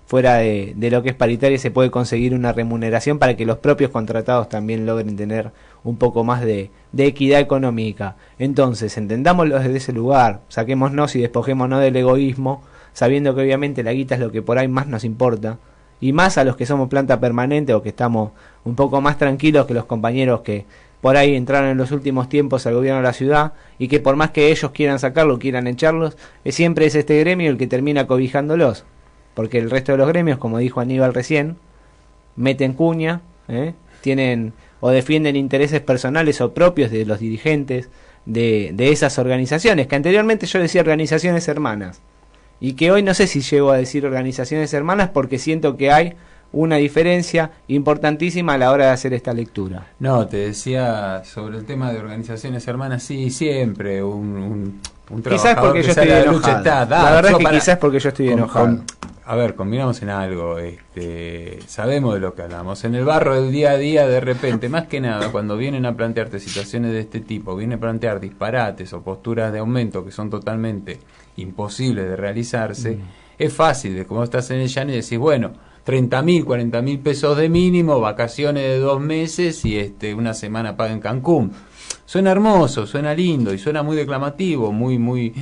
D: fuera de lo que es paritaria se puede conseguir una remuneración para que los propios contratados también logren tener un poco más de equidad económica. Entonces, entendámoslo desde ese lugar, saquémonos y despojémonos del egoísmo, sabiendo que obviamente la guita es lo que por ahí más nos importa, y más a los que somos planta permanente o que estamos un poco más tranquilos que los compañeros que por ahí entraron en los últimos tiempos al gobierno de la ciudad y que por más que ellos quieran sacarlo, quieran echarlos, siempre es este gremio el que termina cobijándolos, porque el resto de los gremios, como dijo Aníbal recién, meten cuña, tienen o defienden intereses personales o propios de los dirigentes de esas organizaciones, que anteriormente yo decía organizaciones hermanas, y que hoy no sé si llego a decir organizaciones hermanas porque siento que hay una diferencia importantísima a la hora de hacer esta lectura.
F: No, te decía sobre el tema de organizaciones hermanas, sí, siempre un
D: quizás porque yo estoy enojado. La verdad es que quizás porque yo estoy enojado.
F: A ver, combinamos en algo, sabemos de lo que hablamos. En el barro del día a día, de repente, más que nada, cuando vienen a plantearte situaciones de este tipo, vienen a plantear disparates o posturas de aumento que son totalmente imposibles de realizarse, es fácil, de como estás en el llano y decís, bueno, 30.000, 40.000 pesos de mínimo, vacaciones de 2 meses y una semana paga en Cancún. Suena hermoso, suena lindo y suena muy declamativo, muy,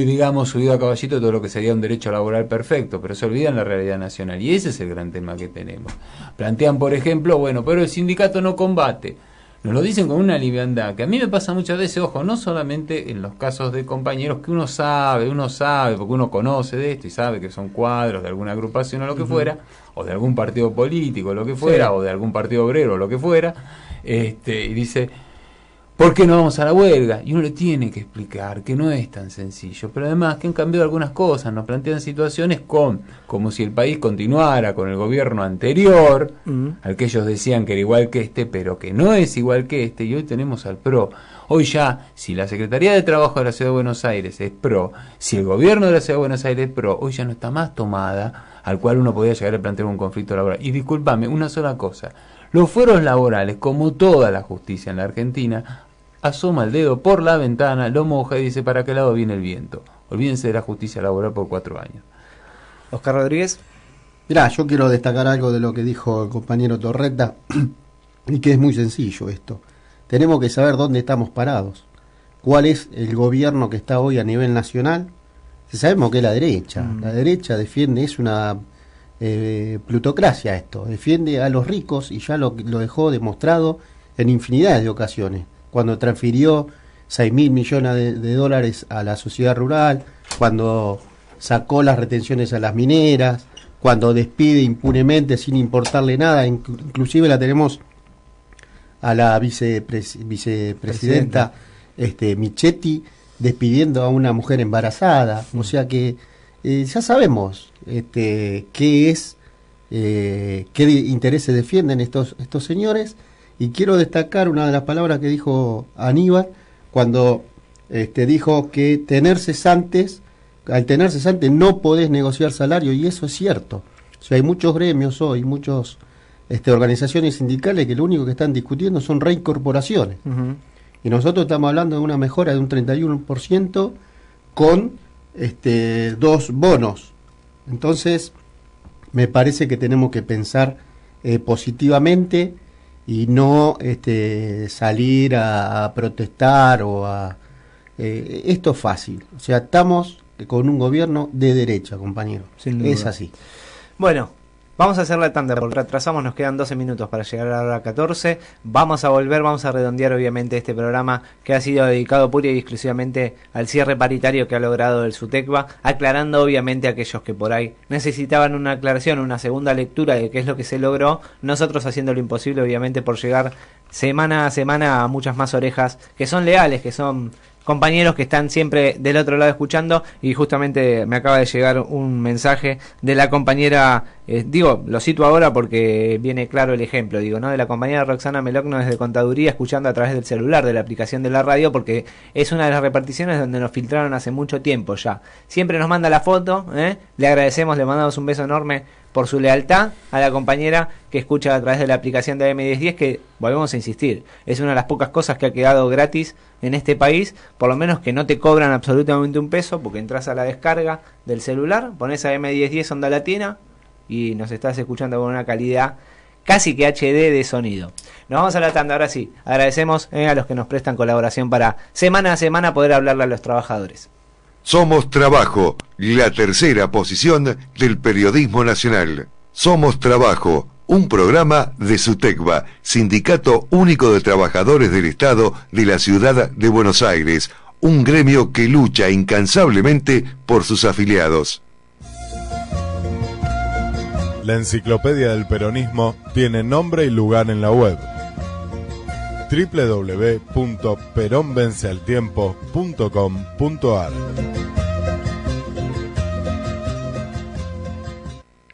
F: digamos, subido a caballito todo lo que sería un derecho laboral perfecto, pero se olvidan la realidad nacional y ese es el gran tema que tenemos. Plantean, por ejemplo, bueno, pero el sindicato no combate. Nos lo dicen con una liviandad, que a mí me pasa muchas veces, ojo, no solamente en los casos de compañeros que uno sabe, porque uno conoce de esto y sabe que son cuadros de alguna agrupación o lo que fuera, o de algún partido político o lo que fuera, sí, o de algún partido obrero o lo que fuera, y dice, ¿por qué no vamos a la huelga? Y uno le tiene que explicar que no es tan sencillo, pero además que han cambiado algunas cosas, nos plantean situaciones como si el país continuara con el gobierno anterior, al que ellos decían que era igual que pero que no es igual que y hoy tenemos al PRO. Hoy ya, si la Secretaría de Trabajo de la Ciudad de Buenos Aires es PRO, si el gobierno de la Ciudad de Buenos Aires es PRO, hoy ya no está más tomada, al cual uno podía llegar a plantear un conflicto laboral. Y discúlpame, una sola cosa, los fueros laborales, como toda la justicia en la Argentina, asoma el dedo por la ventana, lo moja y dice para qué lado viene el viento. Olvídense de la justicia laboral por 4 años.
D: Oscar Rodríguez.
E: Mirá, yo quiero destacar algo de lo que dijo el compañero Torreta, y que es muy sencillo esto. Tenemos que saber dónde estamos parados. ¿Cuál es el gobierno que está hoy a nivel nacional? Sabemos que es la derecha. La derecha defiende, es una plutocracia esto. Defiende a los ricos y ya lo dejó demostrado en infinidad de ocasiones. Cuando transfirió 6.000 millones de dólares a la sociedad rural, cuando sacó las retenciones a las mineras, cuando despide impunemente sin importarle nada, inclusive la tenemos a la vicepresidenta Michetti despidiendo a una mujer embarazada, o sea que ya sabemos qué intereses defienden estos señores. Y quiero destacar una de las palabras que dijo Aníbal cuando dijo que al tener cesante no podés negociar salario, y eso es cierto. O sea, hay muchos gremios hoy, muchas organizaciones sindicales que lo único que están discutiendo son reincorporaciones. Y nosotros estamos hablando de una mejora de un 31% con 2 bonos. Entonces, me parece que tenemos que pensar positivamente y no salir a protestar o a... esto es fácil. O sea, estamos con un gobierno de derecha, compañero. Es así.
D: Bueno, Vamos a hacer la tanda porque retrasamos, nos quedan 12 minutos para llegar a la hora 14. Vamos a volver, vamos a redondear obviamente este programa que ha sido dedicado pura y exclusivamente al cierre paritario que ha logrado el SUTECBA, aclarando obviamente a aquellos que por ahí necesitaban una aclaración, una segunda lectura de qué es lo que se logró, nosotros haciendo lo imposible obviamente por llegar semana a semana a muchas más orejas que son leales, que son compañeros que están siempre del otro lado escuchando. Y justamente me acaba de llegar un mensaje de la compañera, lo cito ahora porque viene claro el ejemplo, de la compañera Roxana Melocno desde Contaduría, escuchando a través del celular, de la aplicación de la radio, porque es una de las reparticiones donde nos filtraron hace mucho tiempo ya. Siempre nos manda la foto, le agradecemos, le mandamos un beso enorme por su lealtad a la compañera que escucha a través de la aplicación de AM1010, que volvemos a insistir, es una de las pocas cosas que ha quedado gratis en este país, por lo menos que no te cobran absolutamente un peso, porque entras a la descarga del celular, pones a AM1010 Onda Latina y nos estás escuchando con una calidad casi que HD de sonido. Nos vamos a la tanda, ahora sí, agradecemos a los que nos prestan colaboración para semana a semana poder hablarle a los trabajadores.
B: Somos Trabajo, la tercera posición del periodismo nacional. Somos Trabajo, un programa de SUTECBA, Sindicato Único de Trabajadores del Estado de la Ciudad de Buenos Aires, un gremio que lucha incansablemente por sus afiliados.
H: La enciclopedia del peronismo tiene nombre y lugar en la web: www.peronvencealtiempo.com.ar.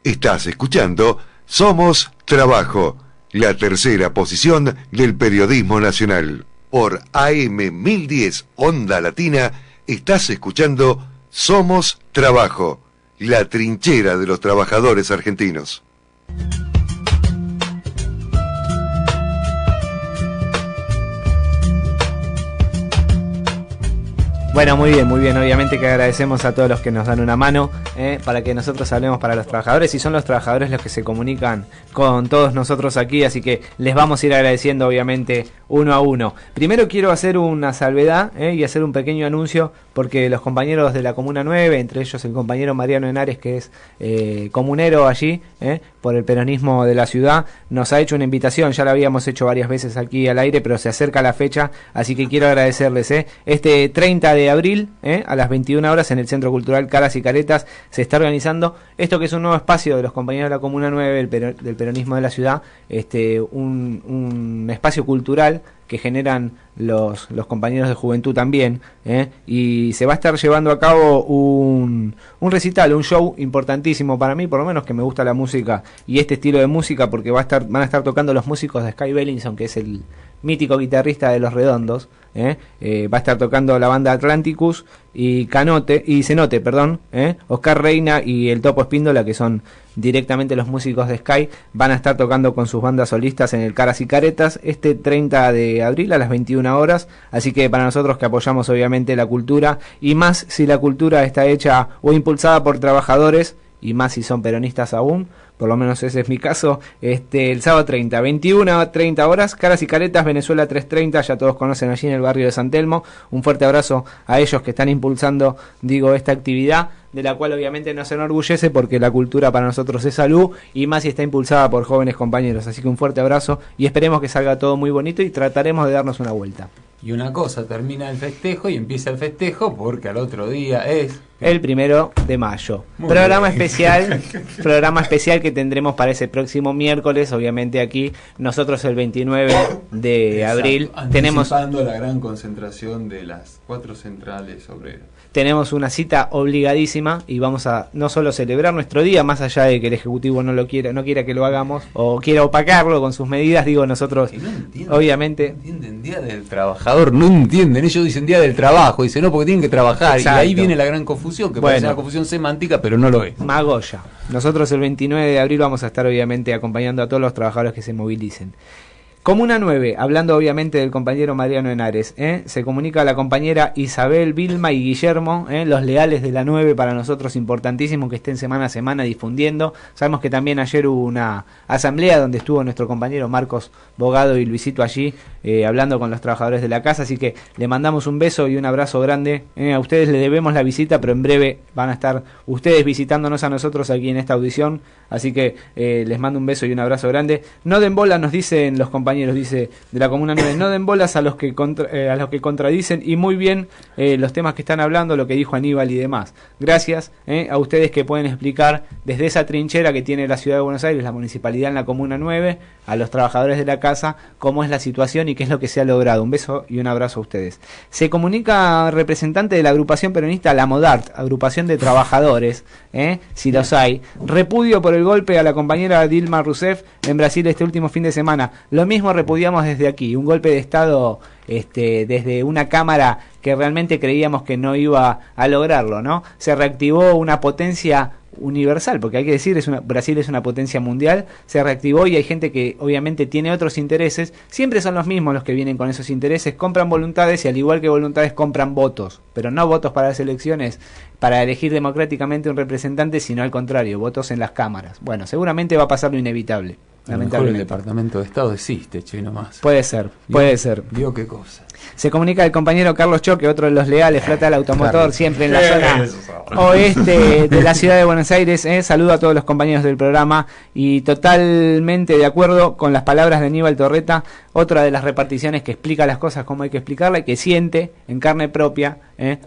B: Estás escuchando Somos Trabajo, la tercera posición del periodismo nacional. Por AM1010 Onda Latina estás escuchando Somos Trabajo, la trinchera de los trabajadores argentinos.
D: Bueno, muy bien, obviamente que agradecemos a todos los que nos dan una mano para que nosotros hablemos para los trabajadores, y son los trabajadores los que se comunican con todos nosotros aquí, así que les vamos a ir agradeciendo obviamente uno a uno. Primero quiero hacer una salvedad y hacer un pequeño anuncio, porque los compañeros de la Comuna 9, entre ellos el compañero Mariano Henares, que es comunero allí por el peronismo de la ciudad, nos ha hecho una invitación. Ya la habíamos hecho varias veces aquí al aire, pero se acerca la fecha, así que quiero agradecerles. Este 30 de abril, a las 21 horas, en el Centro Cultural Caras y Caretas, se está organizando esto que es un nuevo espacio de los compañeros de la Comuna 9 del peronismo de la ciudad, un espacio cultural que generan los compañeros de juventud también, y se va a estar llevando a cabo un recital, un show importantísimo para mí, por lo menos que me gusta la música y este estilo de música, porque van a estar tocando los músicos de Sky Bellinson, que es el mítico guitarrista de Los Redondos, va a estar tocando la banda Atlanticus y Cenote, Oscar Reina y el Topo Espíndola, que son directamente los músicos de Sky, van a estar tocando con sus bandas solistas en el Caras y Caretas este 30 de abril a las 21 horas, así que para nosotros que apoyamos obviamente la cultura, y más si la cultura está hecha o impulsada por trabajadores, y más si son peronistas aún, por lo menos ese es mi caso, el sábado 30, 21 a 30 horas, Caras y Caretas, Venezuela 330, ya todos conocen allí en el barrio de San Telmo. Un fuerte abrazo a ellos que están impulsando, esta actividad, de la cual obviamente nos enorgullece, porque la cultura para nosotros es salud, y más si está impulsada por jóvenes compañeros. Así que un fuerte abrazo y esperemos que salga todo muy bonito, y trataremos de darnos una vuelta.
F: Y una cosa, termina el festejo y empieza el festejo, porque al otro día es
D: el 1 de mayo. Programa especial que tendremos para ese próximo miércoles, obviamente aquí nosotros el 29 de abril tenemos
F: la gran concentración de las 4 centrales obreras.
D: Tenemos una cita obligadísima y vamos a no solo celebrar nuestro día, más allá de que el Ejecutivo no quiera que lo hagamos o quiera opacarlo con sus medidas, nosotros obviamente
F: no entienden Día del Trabajador, no entienden, ellos dicen Día del Trabajo, dicen no, porque tienen que trabajar. Exacto. Y ahí viene la gran confusión, que parece una confusión semántica, pero no lo es.
D: Magoya. Nosotros el 29 de abril vamos a estar obviamente acompañando a todos los trabajadores que se movilicen. Comuna 9, hablando obviamente del compañero Mariano Henares, se comunica a la compañera Isabel, Vilma y Guillermo, los leales de la 9, para nosotros importantísimo que estén semana a semana difundiendo. Sabemos que también ayer hubo una asamblea donde estuvo nuestro compañero Marcos Bogado y Luisito allí hablando con los trabajadores de la casa, así que le mandamos un beso y un abrazo grande. A ustedes le debemos la visita, pero en breve van a estar ustedes visitándonos a nosotros aquí en esta audición, así que les mando un beso y un abrazo grande. No den bola, nos dicen los compañeros, dice de la Comuna 9, no den bolas a los que contradicen, y muy bien los temas que están hablando, lo que dijo Aníbal y demás. Gracias a ustedes que pueden explicar desde esa trinchera que tiene la Ciudad de Buenos Aires, la municipalidad en la Comuna 9, a los trabajadores de la casa, cómo es la situación y qué es lo que se ha logrado. Un beso y un abrazo a ustedes. Se comunica representante de la agrupación peronista La Modart, agrupación de trabajadores, si los hay, repudio por el golpe a la compañera Dilma Rousseff en Brasil este último fin de semana. Lo mismo repudiamos desde aquí, un golpe de Estado desde una Cámara que realmente creíamos que no iba a lograrlo, ¿no? Se reactivó una potencia universal, porque hay que decir, Brasil es una potencia mundial, se reactivó y hay gente que obviamente tiene otros intereses, siempre son los mismos los que vienen con esos intereses, compran voluntades y al igual que voluntades compran votos, pero no votos para las elecciones, para elegir democráticamente un representante, sino al contrario, votos en las cámaras. Bueno, seguramente va a pasar lo inevitable. Lamentablemente.
F: El Departamento de Estado existe, che, nomás.
D: Puede ser, puede ser.
F: Digo qué cosa.
D: Se comunica el compañero Carlos Choque, otro de los leales, Flota del Automotor, claro, siempre en la zona oeste de la ciudad de Buenos Aires. Saludo a todos los compañeros del programa y totalmente de acuerdo con las palabras de Aníbal Torreta, otra de las reparticiones que explica las cosas como hay que explicarlas y que siente en carne propia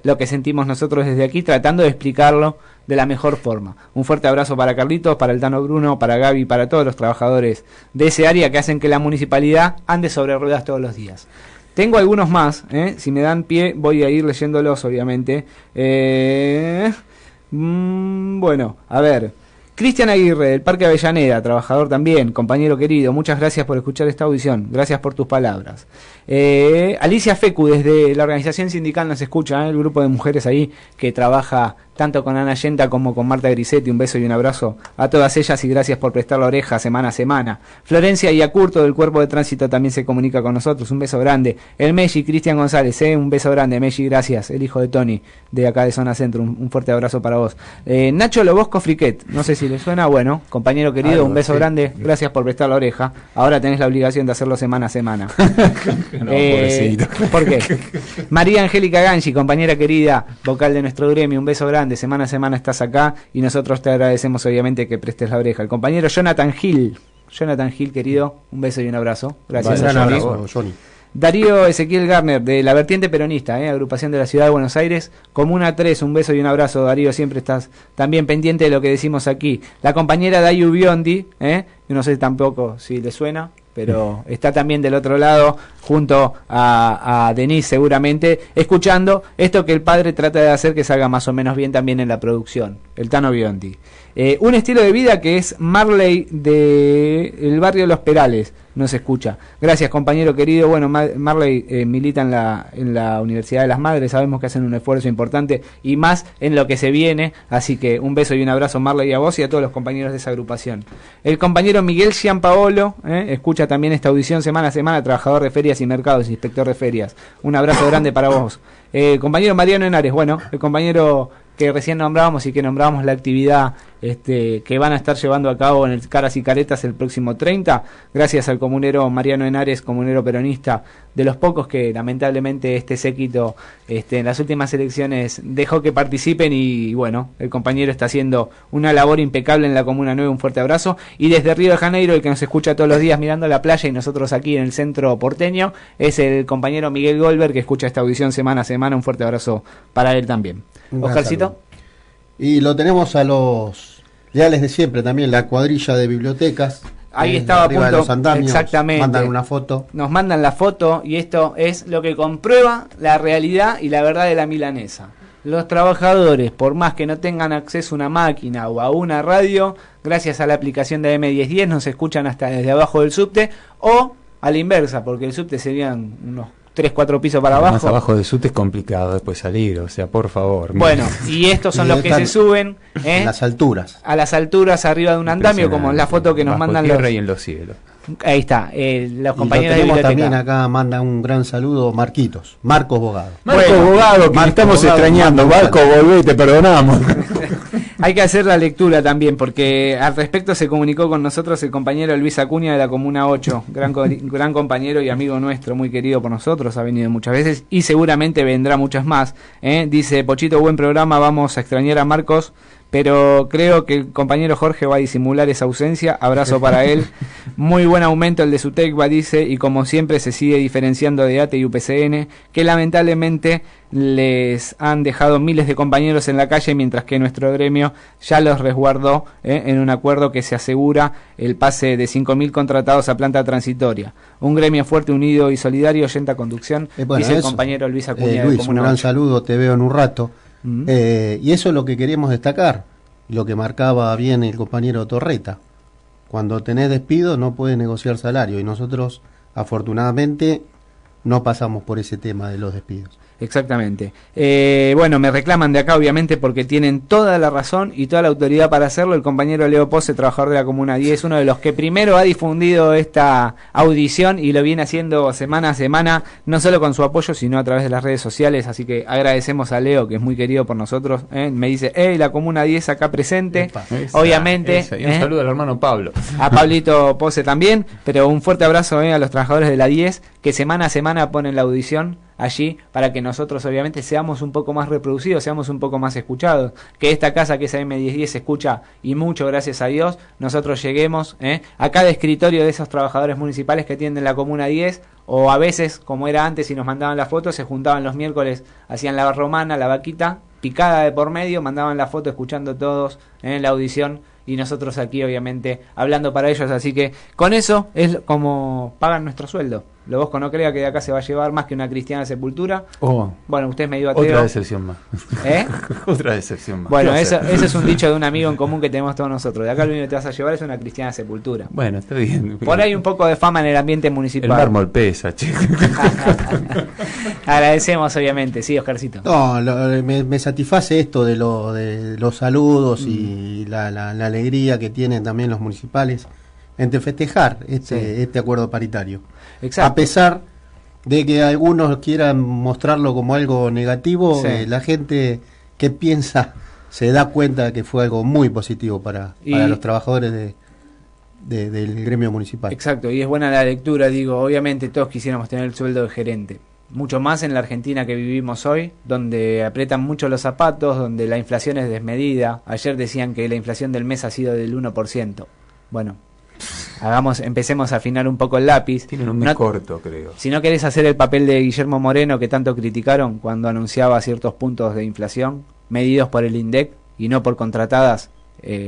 D: lo que sentimos nosotros desde aquí, tratando de explicarlo de la mejor forma. Un fuerte abrazo para Carlitos, para el Tano Bruno, para Gaby, para todos los trabajadores de ese área que hacen que la municipalidad ande sobre ruedas todos los días. Tengo algunos más, si me dan pie voy a ir leyéndolos obviamente. Bueno, a ver. Cristian Aguirre, del Parque Avellaneda, trabajador también, compañero querido, muchas gracias por escuchar esta audición, gracias por tus palabras. Alicia Fecu, desde la organización sindical nos escucha, el grupo de mujeres ahí que trabaja tanto con Ana Yenta como con Marta Grisetti. Un beso y un abrazo a todas ellas y gracias por prestar la oreja semana a semana. Florencia Iacurto, del Cuerpo de Tránsito, también se comunica con nosotros, un beso grande. El Messi, Cristian González, un beso grande, Messi, gracias, el hijo de Tony, de acá de Zona Centro, un fuerte abrazo para vos. Nacho Lobosco Friquet, no sé si le suena, bueno, compañero querido, un beso grande, gracias por prestar la oreja, ahora tenés la obligación de hacerlo semana a semana.
F: No, pobrecito.
D: ¿Por qué? María Angélica Gangi, compañera querida, vocal de nuestro gremio, un beso grande, semana a semana estás acá y nosotros te agradecemos obviamente que prestes la oreja. El compañero Jonathan Gil, querido, un beso y un abrazo, gracias.
E: Vale,
D: a Johnny. Darío Ezequiel Garner, de la Vertiente Peronista, agrupación de la Ciudad de Buenos Aires, Comuna 3, un beso y un abrazo, Darío, siempre estás también pendiente de lo que decimos aquí. La compañera Dayu Biondi, yo no sé tampoco si le suena, pero está también del otro lado, junto a Denise seguramente, escuchando esto que el padre trata de hacer que salga más o menos bien también en la producción, el Tano Biondi. Un estilo de vida que es Marley del barrio Los Perales, nos escucha. Gracias, compañero querido. Bueno, Marley milita en la Universidad de las Madres, sabemos que hacen un esfuerzo importante y más en lo que se viene, así que un beso y un abrazo, Marley, a vos y a todos los compañeros de esa agrupación. El compañero Miguel Gianpaolo escucha también esta audición semana a semana, trabajador de ferias y mercados, inspector de ferias. Un abrazo grande para vos. Compañero Mariano Henares, bueno, el compañero que recién nombrábamos y que nombrábamos la actividad que van a estar llevando a cabo en el Caras y Caretas el próximo 30, gracias al comunero Mariano Henares, comunero peronista, de los pocos que lamentablemente este séquito en las últimas elecciones dejó que participen y bueno, el compañero está haciendo una labor impecable en la Comuna 9, un fuerte abrazo. Y desde Río de Janeiro, el que nos escucha todos los días mirando la playa y nosotros aquí en el centro porteño, es el compañero Miguel Goldberg, que escucha esta audición semana a semana, un fuerte abrazo para él también. Oscarcito.
E: Y lo tenemos a los leales de siempre también, la cuadrilla de bibliotecas.
D: Ahí estaba a punto,
E: de los andamios,
D: exactamente.
E: Mandan una foto.
D: Nos mandan la foto y esto es lo que comprueba la realidad y la verdad de la milanesa. Los trabajadores, por más que no tengan acceso a una máquina o a una radio, gracias a la aplicación de M1010 nos escuchan hasta desde abajo del subte o a la inversa, porque el subte serían unos 3-4 pisos para abajo.
F: Más abajo del subte es complicado después salir, o sea, por favor.
D: Bueno, y estos son los que se suben
E: a las alturas.
D: A las alturas arriba de un andamio, como en la foto que nos mandan
F: tierra y en los cielos.
D: Ahí está, los compañeros de
E: tenemos
D: biblioteca.
E: también acá, manda un gran saludo Marcos Bogado.
F: Marco Bogado, que estamos extrañando. Marco, volvé, te perdonamos.
D: Hay que hacer la lectura también, porque al respecto se comunicó con nosotros el compañero Luis Acuña de la Comuna 8, gran compañero y amigo nuestro, muy querido por nosotros, ha venido muchas veces y seguramente vendrá muchas más. Dice, Pochito, buen programa, vamos a extrañar a Marcos, pero creo que el compañero Jorge va a disimular esa ausencia. Abrazo para él. Muy buen aumento el de su Tecva, dice, y como siempre se sigue diferenciando de ATE y UPCN, que lamentablemente les han dejado miles de compañeros en la calle, mientras que nuestro gremio ya los resguardó en un acuerdo que se asegura el pase de 5.000 contratados a planta transitoria. Un gremio fuerte, unido y solidario, oyenta conducción, dice el compañero Luis Acuña.
E: Luis, un gran saludo, te veo en un rato. Y eso es lo que queremos destacar, lo que marcaba bien el compañero Torreta. Cuando tenés despido no puedes negociar salario, y nosotros afortunadamente no pasamos por ese tema de los despidos.
D: Exactamente. Bueno, me reclaman de acá obviamente porque tienen toda la razón y toda la autoridad para hacerlo. El compañero Leo Pose, trabajador de la Comuna 10, uno de los que primero ha difundido esta audición y lo viene haciendo semana a semana, no solo con su apoyo, sino a través de las redes sociales. Así que agradecemos a Leo, que es muy querido por nosotros. Me dice, la Comuna 10 acá presente. Obviamente.
F: Y un saludo al hermano Pablo.
D: A Pablito Pose también, pero un fuerte abrazo a los trabajadores de la 10, que semana a semana ponen la audición allí para que nosotros obviamente seamos un poco más reproducidos, seamos un poco más escuchados, que esta casa que es AM1010 se escucha y mucho, gracias a Dios, nosotros lleguemos a cada escritorio de esos trabajadores municipales que atienden la Comuna 10, o a veces, como era antes y nos mandaban las fotos, se juntaban los miércoles, hacían la romana, la vaquita, picada de por medio, mandaban la foto escuchando todos en la audición, y nosotros aquí obviamente hablando para ellos, así que con eso es como pagan nuestro sueldo. Lo Bosco no crea que de acá se va a llevar más que una cristiana sepultura. Bueno, usted me dio ateo.
F: Otra decepción más. Otra decepción más.
D: Bueno, ese es un dicho de un amigo en común que tenemos todos nosotros. De acá lo único que te vas a llevar es una cristiana sepultura.
F: Bueno, está bien.
D: Por ahí un poco de fama en el ambiente municipal.
F: El mármol pesa, che.
D: Agradecemos obviamente, sí, Oscarcito.
E: No, me satisface esto de los saludos y la alegría que tienen también los municipales en festejar este acuerdo paritario.
D: Exacto.
E: A pesar de que algunos quieran mostrarlo como algo negativo, la gente que piensa se da cuenta de que fue algo muy positivo para los trabajadores del gremio municipal.
D: Exacto, y es buena la lectura, digo, obviamente todos quisiéramos tener el sueldo de gerente. Mucho más en la Argentina que vivimos hoy, donde aprietan mucho los zapatos, donde la inflación es desmedida. Ayer decían que la inflación del mes ha sido del 1%. Bueno, empecemos a afinar un poco el lápiz.
F: Tienen un mes corto, creo.
D: Si no querés hacer el papel de Guillermo Moreno que tanto criticaron cuando anunciaba ciertos puntos de inflación medidos por el INDEC y no por contratadas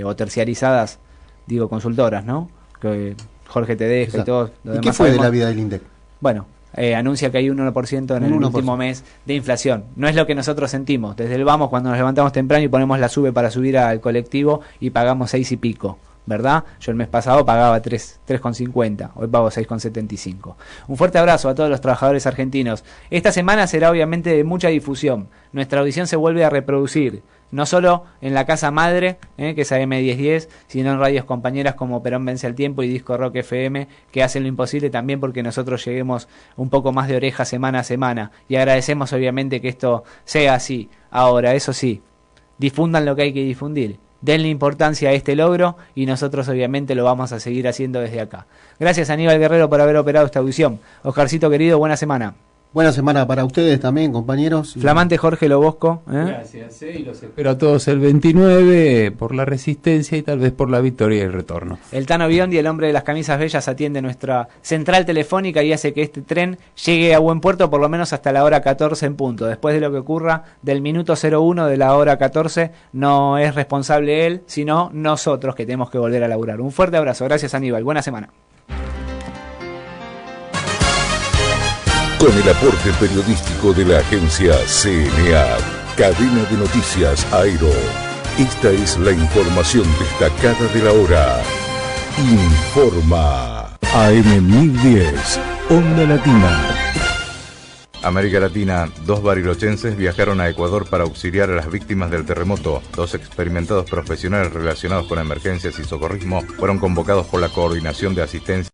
D: o terciarizadas, digo, consultoras, ¿no? Que Jorge Tedesca y todo lo demás.
E: ¿Y qué fue de la vida del INDEC?
D: Bueno, anuncia que hay un 1% en el último mes de inflación. No es lo que nosotros sentimos. Desde el vamos, cuando nos levantamos temprano y ponemos la sube para subir al colectivo y pagamos 6 y pico, ¿verdad? Yo el mes pasado pagaba 3,50, hoy pago 6,75. Un fuerte abrazo a todos los trabajadores argentinos. Esta semana será obviamente de mucha difusión. Nuestra audición se vuelve a reproducir, no solo en la casa madre, que es AM1010, sino en radios compañeras como Perón Vence al Tiempo y Disco Rock FM, que hacen lo imposible también porque nosotros lleguemos un poco más de oreja semana a semana. Y agradecemos obviamente que esto sea así. Ahora, eso sí, difundan lo que hay que difundir. Denle importancia a este logro y nosotros obviamente lo vamos a seguir haciendo desde acá. Gracias Aníbal Guerrero por haber operado esta audición. Oscarcito querido, buena semana.
E: Buena semana para ustedes también, compañeros.
D: Flamante Jorge Lobosco.
F: Gracias, y los espero a todos el 29 por la resistencia y tal vez por la victoria y el retorno.
D: El Tano Biondi, el hombre de las camisas bellas, atiende nuestra central telefónica y hace que este tren llegue a buen puerto por lo menos hasta la hora 14 en punto. Después de lo que ocurra del minuto 01 de la hora 14, no es responsable él, sino nosotros que tenemos que volver a laburar. Un fuerte abrazo, gracias Aníbal, buena semana.
I: Con el aporte periodístico de la agencia CNA, Cadena de Noticias Aero. Esta es la información destacada de la hora. Informa AM1010, Onda Latina.
J: América Latina, 2 barilochenses viajaron a Ecuador para auxiliar a las víctimas del terremoto. 2 experimentados profesionales relacionados con emergencias y socorrismo fueron convocados por la Coordinación de Asistencia